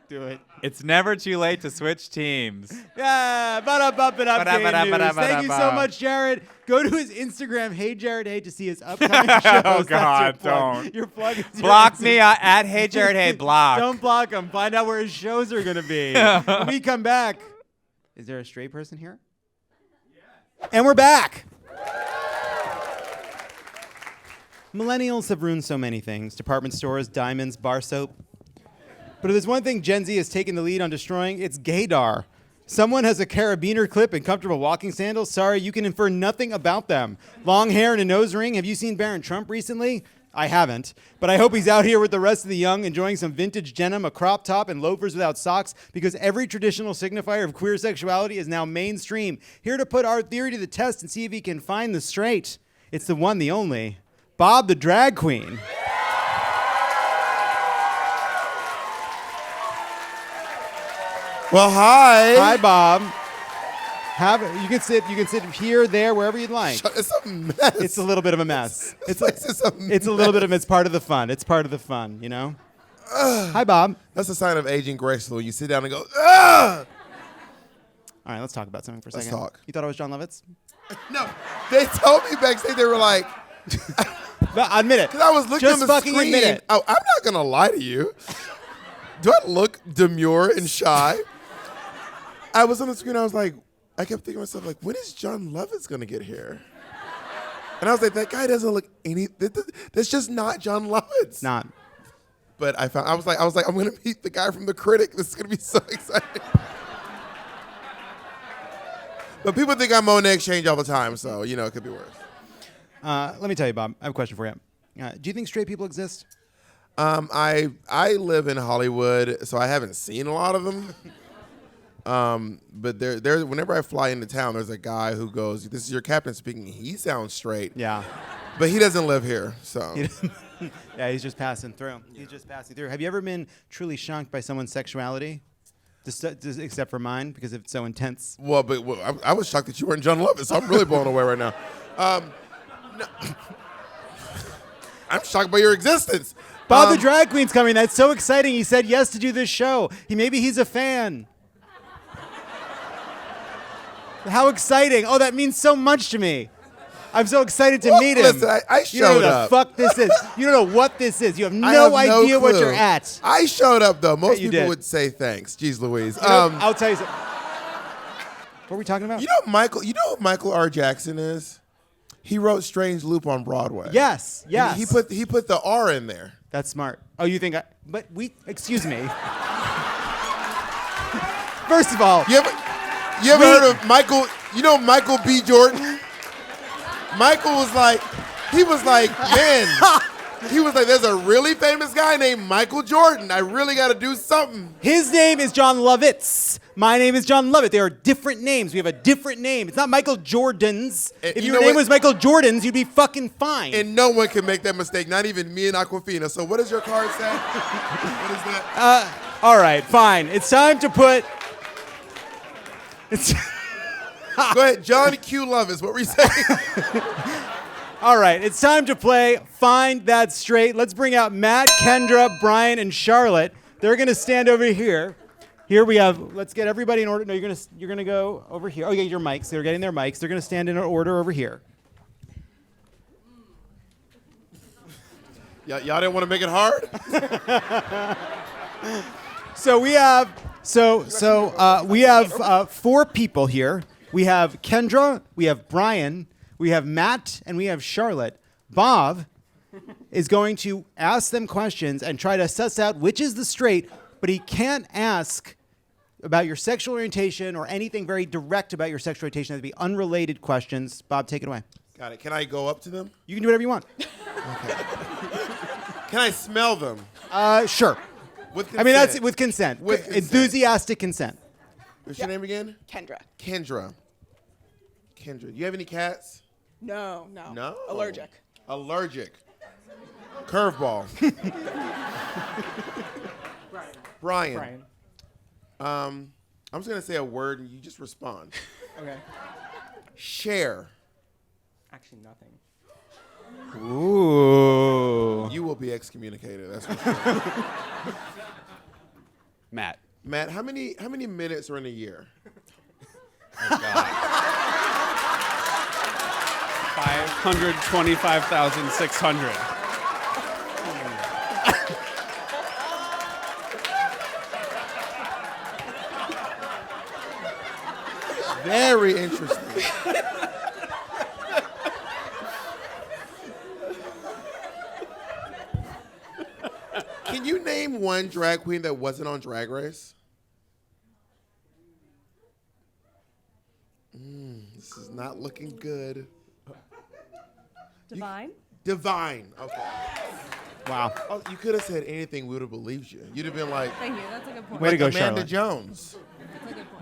Do it. It's never too late to switch teams. Yeah, gay news. Thank you so much, Jared. Go to his Instagram, Hey Jared Hey, to see his upcoming shows. Oh, God, That's your plug. don't. Your plug is your Block Instagram. me at Hey Jared Hey, block. Don't block him. Find out where his shows are going to be. When we come back. Is there a straight person here? Yeah. And we're back. Millennials have ruined so many things. Department stores, diamonds, bar soap. But if there's one thing Gen Z has taken the lead on destroying, it's gaydar. Someone has a carabiner clip and comfortable walking sandals. Sorry, you can infer nothing about them. Long hair and a nose ring. Have you seen Barron Trump recently? I haven't. But I hope he's out here with the rest of the young enjoying some vintage denim, a crop top, and loafers without socks, because every traditional signifier of queer sexuality is now mainstream. Here to put our theory to the test and see if he can find the straight. It's the one, the only, Bob the drag queen. Well, hi. Hi, Bob. You can sit here, there, wherever you'd like. It's a mess. It's a little bit of a mess. It's a mess. little bit of it's part of the fun. It's part of the fun, you know? Hi, Bob. That's a sign of aging gracefully. When you sit down and go, ugh! All right, let's talk about something for a Let's second. talk. You thought I was John Lovitz? No. They told me backstage, they were like, no, admit it. Because I was looking Just on the fucking screen. admit it. Oh, I'm not going to lie to you. Do I look demure and shy? I was on the screen, I was like, I kept thinking to myself, like, when is John Lovitz going to get here? And I was like, that guy doesn't look that's just not John Lovitz. Not. But I was like, I'm going to meet the guy from The Critic. This is going to be so exciting. But people think I'm Monet Exchange all the time, so, you know, it could be worse. Let me tell you, Bob, I have a question for you. Do you think straight people exist? I live in Hollywood, so I haven't seen a lot of them. But there, whenever I fly into town, there's a guy who goes, "This is your captain speaking." He sounds straight. Yeah. But he doesn't live here, so. Yeah, he's just passing through. He's just passing through. Have you ever been truly shocked by someone's sexuality? Just except for mine, because it's so intense. Well, I was shocked that you weren't John Lovitz, so I'm really blown away right now. No. I'm shocked by your existence. Bob the drag queen's coming. That's so exciting. He said yes to do this show. Maybe he's a fan. How exciting. Oh, that means so much to me. I'm so excited to meet him. Listen, I showed you don't know up. the fuck this is. You don't know what this is. You have I no have no idea what clue. you're at. I showed up, though. Most you people did. would say thanks. Jeez Louise. You know, I'll tell you something. What are we talking about? You know who Michael R. Jackson is? He wrote Strange Loop on Broadway. Yes. And he put the R in there. That's smart. Oh, you think excuse me. First of all. You ever heard of Michael, you know Michael B. Jordan? Michael was like, man, there's a really famous guy named Michael Jordan. I really got to do something. His name is John Lovitz. My name is John Lovett. They are different names. We have a different name. It's not Michael Jordan's. And If you your know name what? was Michael Jordan's, you'd be fucking fine. And no one can make that mistake, not even me and Aquafina. So what does your card say? What is that? All right, fine. It's time to put. It's Go ahead, John Q. Lovis. What were you saying? All right, it's time to play Find That Straight. Let's bring out Matt, Kendra, Brian, and Charlotte. They're gonna stand over here. Here we have. Let's get everybody in order. No, you're gonna go over here. Oh, yeah, your mics. They're getting their mics. They're gonna stand in order over here. Y'all didn't want to make it hard? So we have. We have 4 people here. We have Kendra. We have Brian. We have Matt, and we have Charlotte. Bob is going to ask them questions and try to suss out which is the straight, but he can't ask about your sexual orientation or anything very direct about your sexual orientation. That'd be unrelated questions. Bob, take it away. Got it. Can I go up to them? You can do whatever you want. Can I smell them? Sure. With consent? I mean, that's with consent. With consent. Enthusiastic consent. What's your name again? Kendra. Kendra. Do you have any cats? No. No. Allergic. Curveball. Brian. I'm just gonna say a word and you just respond. Okay. Share. Actually, nothing. Ooh. You will be excommunicated. That's for sure. Matt, how many minutes are in a year? 525,600. Very interesting. Can you name one drag queen that wasn't on Drag Race? This is not looking good. Divine? Divine. Okay. Wow. Oh, you could have said anything. We would have believed you. You'd have been like, Thank you. That's a good point. Way to go, Amanda Charlotte. Jones.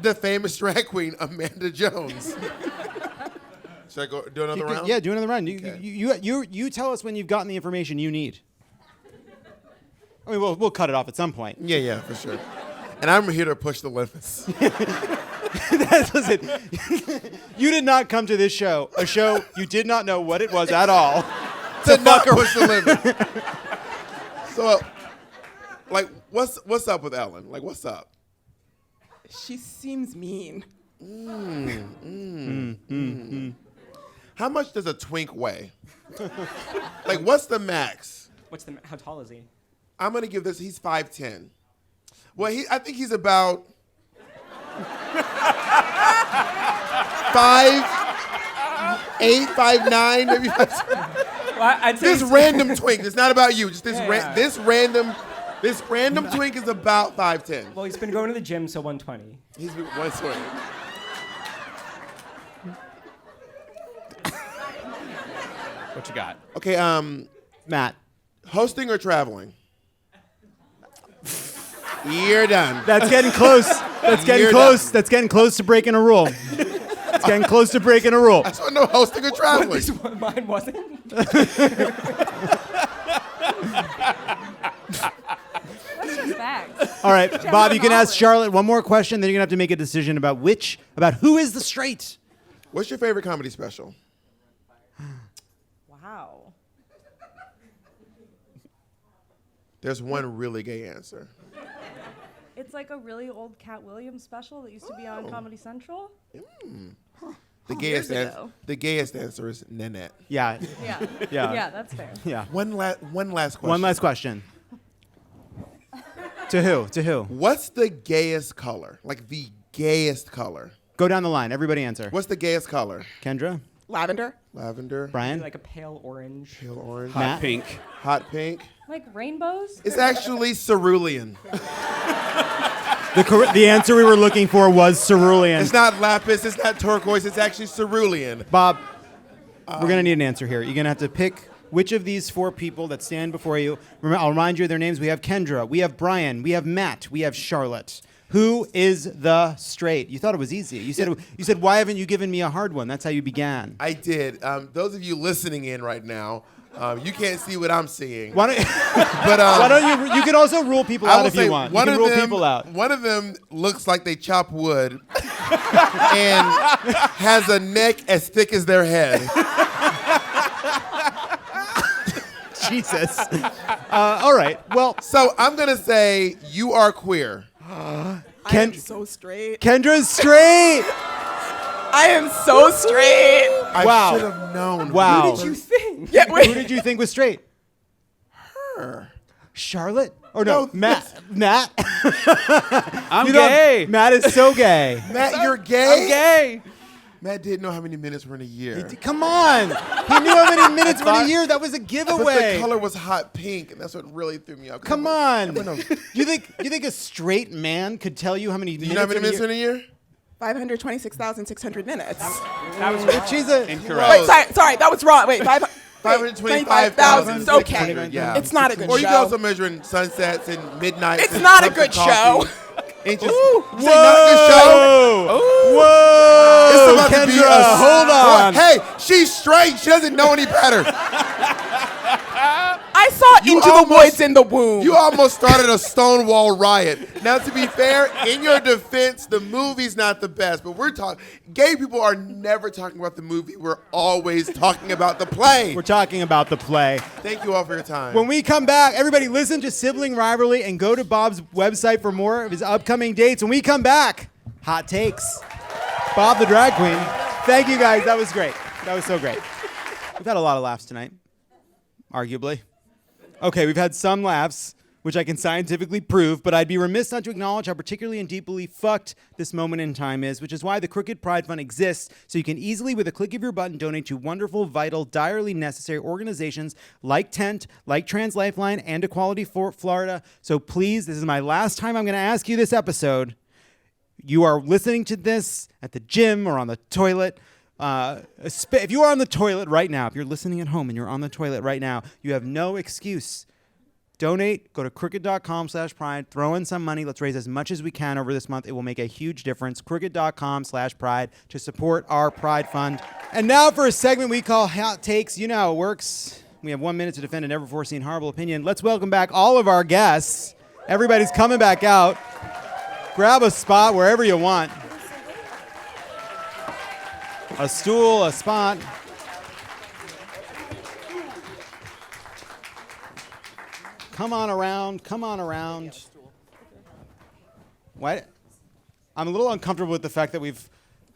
The famous drag queen, Amanda Jones. Should I go do another round? Yeah, do another round. Okay. You tell us when you've gotten the information you need. I mean, we'll cut it off at some point. Yeah, for sure. And I'm here to push the limits. Listen, you did not come to this show, a show you did not know what it was at all, to not push the limits. So, like, what's up with Ellen? Like, what's up? She seems mean. How much does a twink weigh? Like, what's the max? How tall is he? I'm gonna give this. He's 5'10". Well, I think he's about 5'8", 5'9", maybe. This random twink. It's not about you. Just this this random twink is about 5'10". Well, he's been going to the gym, so 120. He's 120. What you got? Okay, Matt. Hosting or traveling? You're done. That's getting close. That's getting You're close. done. That's getting close to breaking a rule. It's getting close to breaking a rule. I just want to know hosting or traveling. Mine wasn't. That's just facts. All right, Bob, you can ask Charlotte one more question, then you're gonna have to make a decision about who is the straight. What's your favorite comedy special? Wow. There's one really gay answer. It's like a really old Cat Williams special that used to be on Comedy Central. The gayest answer is Nanette. Yeah. Yeah. Yeah. Yeah, that's fair. Yeah. One last question. One last question. To who? To who? What's the gayest color? Like the gayest color. Go down the line. Everybody answer. What's the gayest color? Kendra? Lavender. Brian? Like a pale orange. Hot pink. Hot pink. Like rainbows? It's actually cerulean. The answer we were looking for was cerulean. It's not lapis, it's not turquoise, it's actually cerulean. Bob, we're going to need an answer here. You're going to have to pick which of these 4 people that stand before you. I'll remind you of their names. We have Kendra, we have Brian, we have Matt, we have Charlotte. Who is the straight? You thought it was easy. You said, why haven't you given me a hard one? That's how you began. I did. Those of you listening in right now, you can't see what I'm seeing. Why don't, but why don't you? You can also rule people I out will if you say want. You one can of rule them- people out. One of them looks like they chop wood and has a neck as thick as their head. Jesus. All right. Well, so I'm gonna say you are queer. I am so straight. Kendra's straight. I am so straight. Wow. I should have known. Wow. Who did you think? Yeah, Who did you think was straight? Her. Charlotte? Or no, Matt. Matt? I'm You know, gay. Matt is so gay. Matt, you're gay? I'm gay. Matt didn't know how many minutes were in a year. Come on. He knew how many minutes were in a year. That was a But giveaway. the color was hot pink, and that's what really threw me off. Come on. You think a straight man could tell you how many Do minutes you know how many in minutes a are in a year? 526,600 minutes. That was she's a Incorrect. Wait, sorry, that was wrong. Wait, 525,000. It's okay. Yeah. It's not a good Or you show. can also measure in sunsets and midnights. It's and not a cups of good coffee. show. It's just, Whoa! you say not a good show? Whoa! It's about to be Kendra, hold on. Hey, she's straight. She doesn't know any better. I saw Into the Woods in the womb. You almost started a Stonewall riot. Now, to be fair, in your defense, the movie's not the best, but we're talking. Gay people are never talking about the movie. We're always talking about the play. We're talking about the play. Thank you all for your time. When we come back, everybody listen to Sibling Rivalry and go to Bob's website for more of his upcoming dates. When we come back, hot takes. Bob the drag queen. Thank you guys. That was great. That was so great. We've had a lot of laughs tonight, arguably. Okay, we've had some laughs, which I can scientifically prove, but I'd be remiss not to acknowledge how particularly and deeply fucked this moment in time is, which is why the Crooked Pride Fund exists, so you can easily, with a click of your button, donate to wonderful, vital, direly necessary organizations like Tent, like Trans Lifeline, and Equality for Florida. So please, this is my last time I'm going to ask you this episode. You are listening to this at the gym or on the toilet. If you are on the toilet right now, if you're listening at home and you're on the toilet right now, you have no excuse. Donate, go to crooked.com/pride, throw in some money. Let's raise as much as we can over this month. It will make a huge difference. Crooked.com/pride to support our Pride Fund. And now for a segment we call Hot Takes. You know how it works. We have 1 minute to defend a never-before-seen horrible opinion. Let's welcome back all of our guests. Everybody's coming back out. Grab a spot wherever you want. A stool, a spot. Come on around, come on around. What? I'm a little uncomfortable with the fact that we've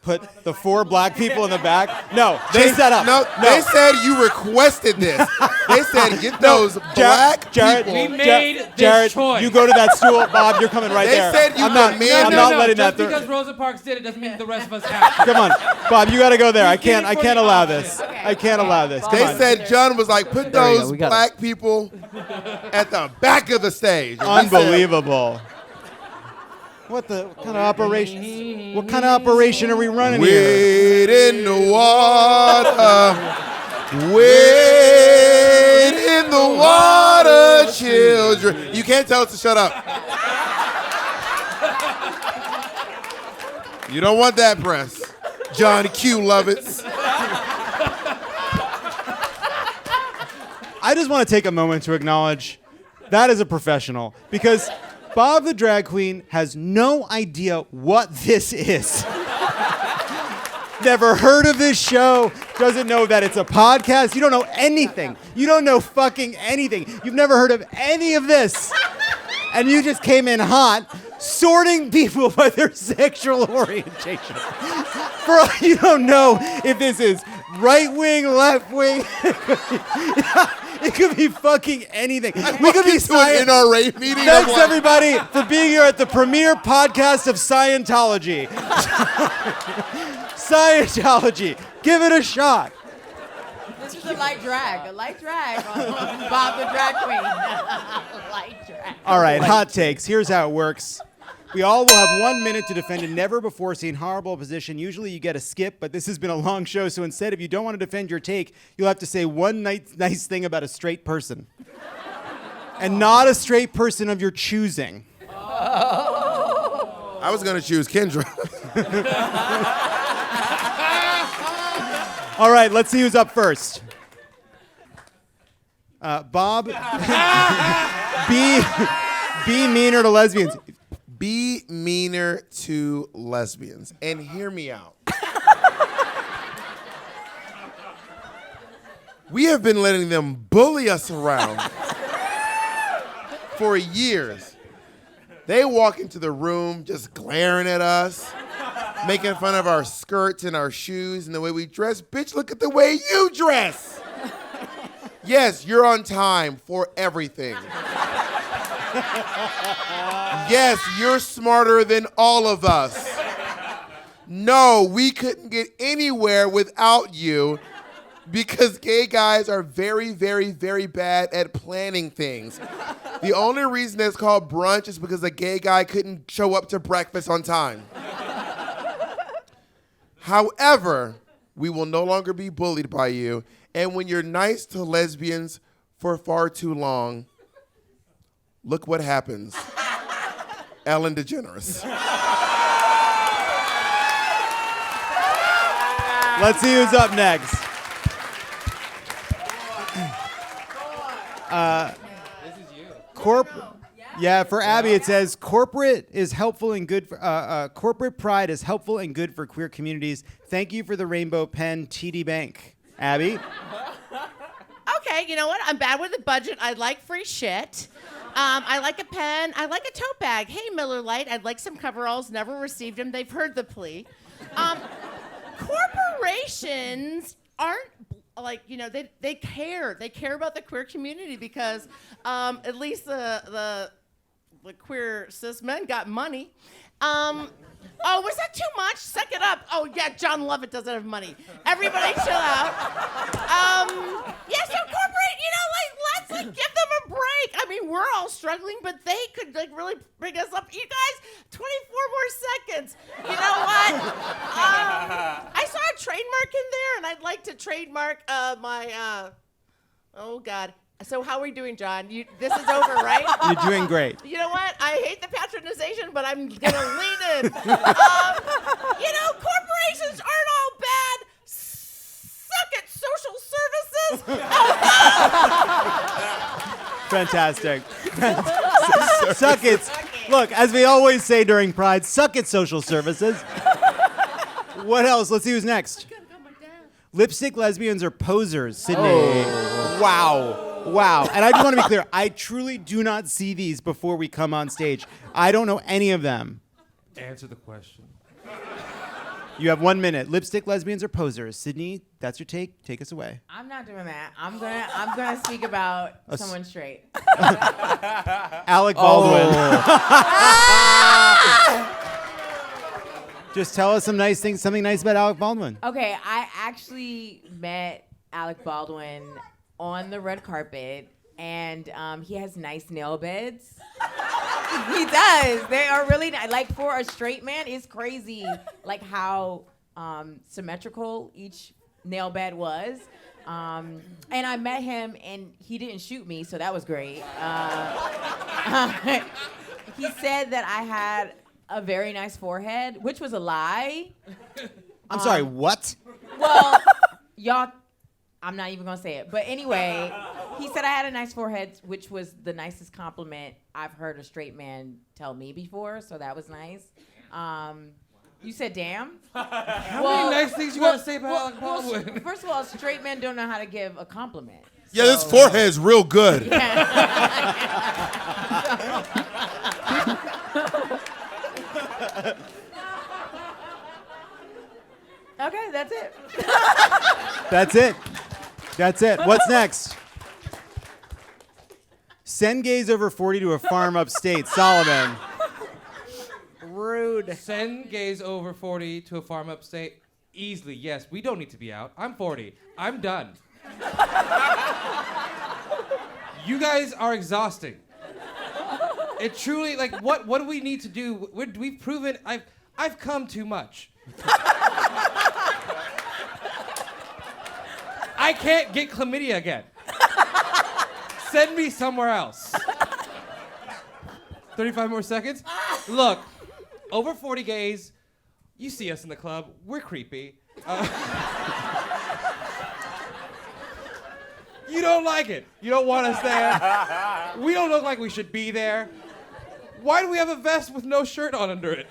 put the 4 black people in the back. No, they set up. No, they said you requested this. They said get those black Jared, people. We made this Jared, choice. you go to that stool. Bob, you're coming right They there. said you I'm not, demanded- I'm not letting Just that through. because Rosa Parks did it doesn't mean the rest of us have to. Come on, Bob, you got to go there. I did it can't for the allow option. this. I can't allow this. Come They on. said John was like, put There we go, those we got it. black people at the back of the stage. And we said, Unbelievable. What kind of operation? What kind of operation are we running here? Wade in the water. Wade in the water, children. You can't tell us to shut up. You don't want that press. John Q. Lovett. I just want to take a moment to acknowledge that is a professional, because Bob the drag queen has no idea what this is. Never heard of this show, doesn't know that it's a podcast. You don't know anything. You don't know fucking anything. You've never heard of any of this. And you just came in hot, sorting people by their sexual orientation. For all you don't know if this is right wing, left wing. It could be fucking anything. We could be to an NRA meeting. Thanks everybody for being here at the premiere podcast of Scientology. Scientology. Give it a shot. This is a light drag on Bob the drag queen. Light drag. All right, hot takes. Here's how it works. We all will have 1 minute to defend a never-before-seen horrible position. Usually you get a skip, but this has been a long show, so instead, if you don't want to defend your take, you'll have to say one nice thing about a straight person. And not a straight person of your choosing. I was gonna choose Kendra. All right, let's see who's up first. Bob, be meaner to lesbians. Be meaner to lesbians. And hear me out. We have been letting them bully us around for years. They walk into the room just glaring at us, making fun of our skirts and our shoes and the way we dress. Bitch, look at the way you dress. Yes, you're on time for everything. Yes, you're smarter than all of us. No, we couldn't get anywhere without you because gay guys are very, very, very bad at planning things. The only reason it's called brunch is because a gay guy couldn't show up to breakfast on time. However, we will no longer be bullied by you. And when you're nice to lesbians for far too long, look what happens. Ellen DeGeneres. Let's see who's up next. Yeah, for Abby it says corporate is helpful and good. Corporate pride is helpful and good for queer communities. Thank you for the rainbow pen, TD Bank. Abby. Okay, you know what? I'm bad with the budget. I like free shit. I like a pen. I like a tote bag. Hey, Miller Lite, I'd like some coveralls. Never received them. They've heard the plea. Corporations aren't like, you know, they care. They care about the queer community because at least the queer cis men got money. Oh, was that too much? Suck it up. Oh, yeah, John Lovett doesn't have money. Everybody chill out. Yeah, so corporate, you know, like, let's give them a break. I mean, we're all struggling, but they could, like, really bring us up. You guys, 24 more seconds. You know what? I saw a trademark in there, and I'd like to trademark my, oh, God. So how are we doing, John? This is over, right? You're doing great. You know what? I hate the patronization, but I'm gonna lean in. You know, corporations aren't all bad. Suck it, social services. Fantastic. Suck it. Look, as we always say during Pride, suck it, social services. What else? Let's see who's next. Lipstick lesbians are posers, Sydney. Oh. Wow. And I just want to be clear. I truly do not see these before we come on stage. I don't know any of them. Answer the question. You have 1 minute. Lipstick lesbians are posers. Sydney, that's your take. Take us away. I'm not doing that. I'm gonna speak about someone straight. Alec Baldwin. Just tell us something nice about Alec Baldwin. Okay, I actually met Alec Baldwin on the red carpet, and he has nice nail beds. He does. They are really nice. Like, for a straight man, it's crazy, like, how symmetrical each nail bed was. And I met him, and he didn't shoot me, so that was great. He said that I had a very nice forehead, which was a lie. I'm sorry, what? Well, y'all, I'm not even gonna say it. But anyway, he said I had a nice forehead, which was the nicest compliment I've heard a straight man tell me before, so that was nice. You said damn? How many nice things you gotta say about Alec Baldwin? First of all, straight men don't know how to give a compliment. Yeah, this forehead's real good. Okay, that's it. That's it. What's next? Send gays over 40 to a farm upstate. Solomon. Rude. Send gays over 40 to a farm upstate. Easily, yes. We don't need to be out. I'm 40. I'm done. You guys are exhausting. It truly, like, what do we need to do? We've proven I've come too much. I can't get chlamydia again. Send me somewhere else. 35 more seconds? Look, Over 40 gays, you see us in the club, we're creepy. You don't like it. You don't want us there. We don't look like we should be there. Why do we have a vest with no shirt on under it?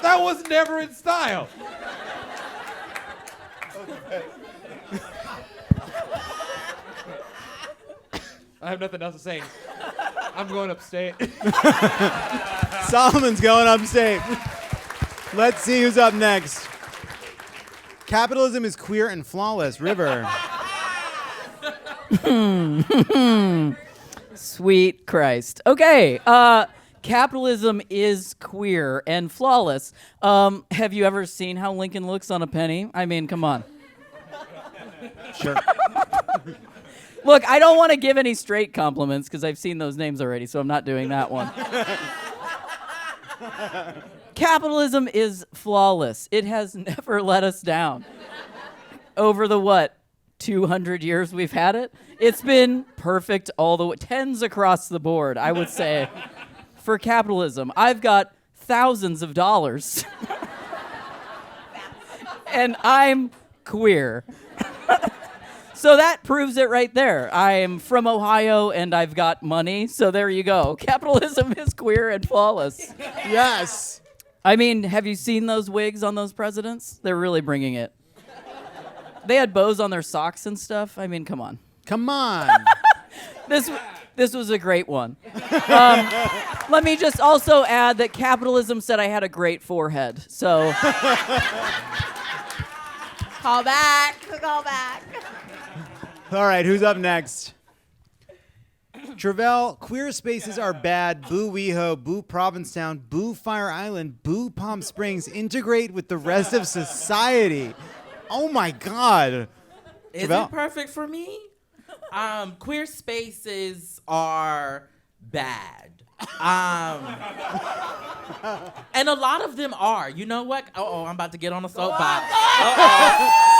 That was never in style. I have nothing else to say. I'm going upstate. Solomon's going upstate. Let's see who's up next. Capitalism is queer and flawless. River. Sweet Christ. Okay. Capitalism is queer and flawless. Have you ever seen how Lincoln looks on a penny? I mean, come on. Sure. Look, I don't want to give any straight compliments because I've seen those names already, so I'm not doing that one. Capitalism is flawless. It has never let us down. Over the 200 years we've had it? It's been perfect all the way, tens across the board, I would say, for capitalism. I've got thousands of dollars. And I'm queer. So that proves it right there. I'm from Ohio and I've got money, so there you go. Capitalism is queer and flawless. Yes. I mean, have you seen those wigs on those presidents? They're really bringing it. They had bows on their socks and stuff. I mean, come on. Come on. This was a great one. Let me just also add that capitalism said I had a great forehead. So Call back. Call back. All right, who's up next? Tre'vell, queer spaces are bad. Boo WeHo, boo Provincetown, boo Fire Island, boo Palm Springs. Integrate with the rest of society. Oh my God. Is Tre'vell? it perfect for me? Queer spaces are bad. And a lot of them are. You know what? Uh-oh, I'm about to get on a soapbox.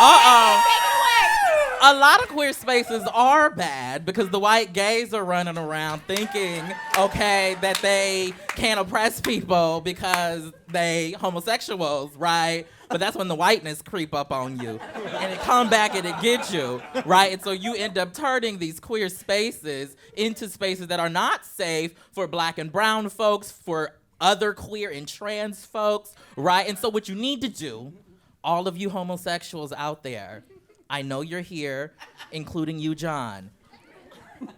Uh-oh. A lot of queer spaces are bad because the white gays are running around thinking, okay, that they can't oppress people because they homosexuals, right? But that's when the whiteness creep up on you. And it come back and it gets you, right? And so you end up turning these queer spaces into spaces that are not safe for black and brown folks, for other queer and trans folks, right? And so what you need to do, all of you homosexuals out there, I know you're here, including you, John.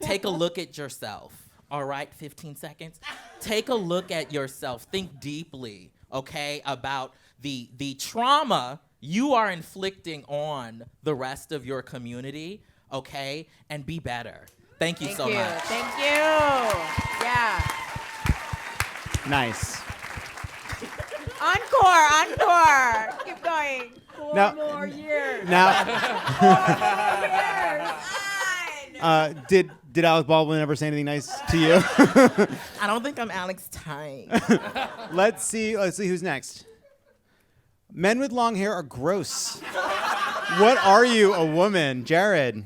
Take a look at yourself, all right? 15 seconds. Take a look at yourself. Think deeply, okay, about the trauma you are inflicting on the rest of your community, okay? And be better. Thank you so much. Thank you. Yeah. Nice. Encore. Keep going. Four more years. Did Alec Baldwin ever say anything nice to you? I don't think I'm Alex Tyne. Let's see who's next. Men with long hair are gross. What are you, a woman? Jared.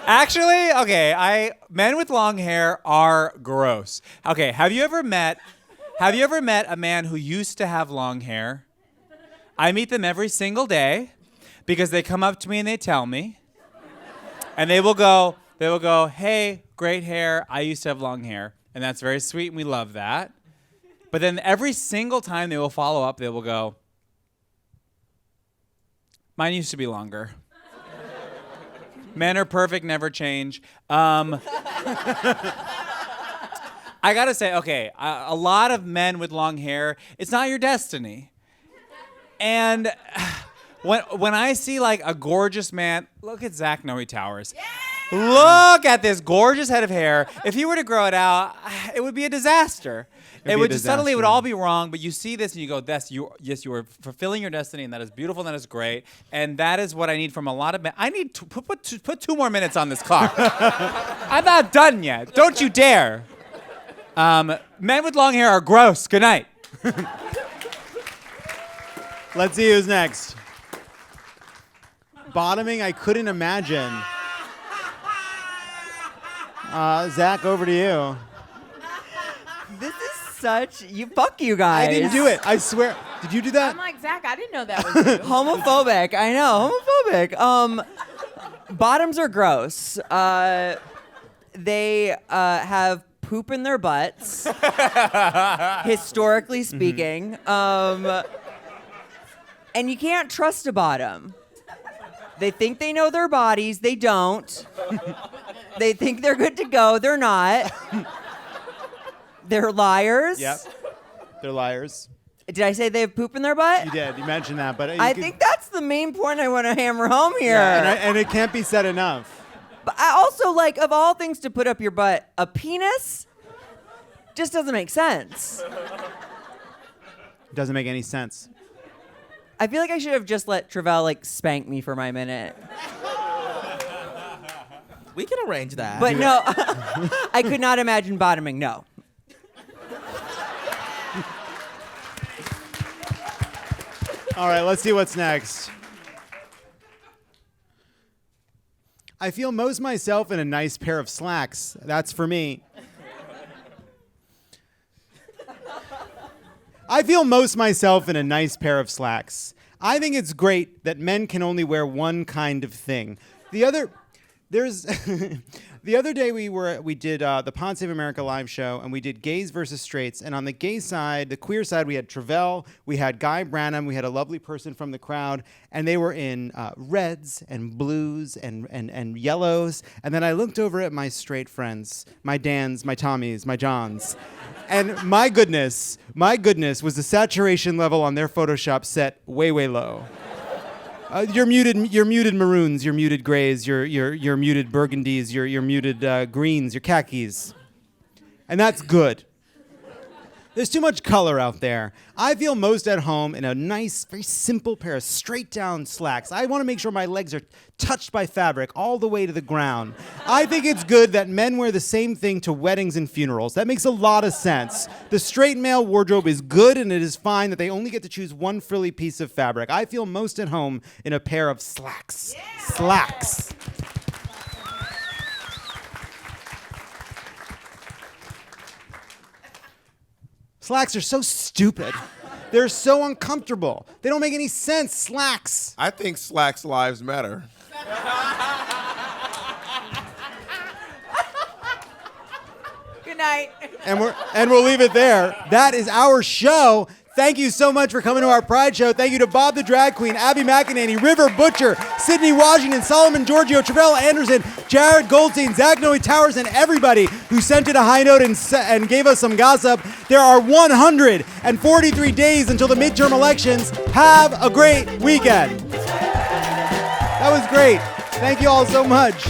Actually, okay, men with long hair are gross. Okay, have you ever met a man who used to have long hair? I meet them every single day because they come up to me and they tell me. And they will go, "Hey, great hair. I used to have long hair." And that's very sweet and we love that. But then every single time they will follow up, they will go, "Mine used to be longer." Men are perfect, never change. I gotta say, okay, a lot of men with long hair, it's not your destiny. And when I see like a gorgeous man, look at Zach Noe Towers. Yeah! Look at this gorgeous head of hair. If he were to grow it out, it would be a disaster. It would just suddenly it would all be wrong, but you see this and you go, yes, you are fulfilling your destiny, and that is beautiful, and that is great, and that is what I need from a lot of men. I need to put 2 more minutes on this clock. I'm not done yet. Don't you dare. Men with long hair are gross. Good night. Let's see who's next. Bottoming, I couldn't imagine. Zach, over to you. Fuck you guys. I didn't do it. I swear. Did you do that? I'm like, Zach, I didn't know that was you. Homophobic. I know. Homophobic. Bottoms are gross. They have poop in their butts, historically speaking. And you can't trust a bottom. They think they know their bodies. They don't. They think they're good to go. They're not. They're liars. Yep. They're liars. Did I say they have poop in their butt? You did. You mentioned that, but I think that's the main point I want to hammer home here. Yeah, and it can't be said enough. But I also, like, of all things to put up your butt, a penis just doesn't make sense. Doesn't make any sense. I feel like I should have just let Tre'vell, like, spank me for my minute. We can arrange that. But no, I could not imagine bottoming, no. All right, let's see what's next. I feel most myself in a nice pair of slacks. That's for me. I feel most myself in a nice pair of slacks. I think it's great that men can only wear one kind of thing. The other day we did the Pod Save America live show, and we did gays versus straights. And on the gay side, the queer side, we had Tre'vell, we had Guy Branum, we had a lovely person from the crowd, and they were in reds and blues and yellows. And then I looked over at my straight friends, my Dans, my Tommies, my Johns. And my goodness, was the saturation level on their Photoshop set way, way low. Your muted maroons, your muted grays, your muted burgundies, your muted greens, your khakis. And that's good. There's too much color out there. I feel most at home in a nice, very simple pair of straight down slacks. I want to make sure my legs are touched by fabric all the way to the ground. I think it's good that men wear the same thing to weddings and funerals. That makes a lot of sense. The straight male wardrobe is good, and it is fine that they only get to choose one frilly piece of fabric. I feel most at home in a pair of slacks. Yeah. Slacks. Slacks are so stupid. They're so uncomfortable. They don't make any sense. Slacks. I think slacks lives matter. Good night. And we'll leave it there. That is our show. Thank you so much for coming to our Pride Show. Thank you to Bob the Drag Queen, Abby McEnany, River Butcher, Sydnee Washington, Solomon Georgio, Tre'vell Anderson, Jared Goldstein, Zach Noe Towers, and everybody who sent it a high note and gave us some gossip. There are 143 days until the midterm elections. Have a great weekend. That was great. Thank you all so much.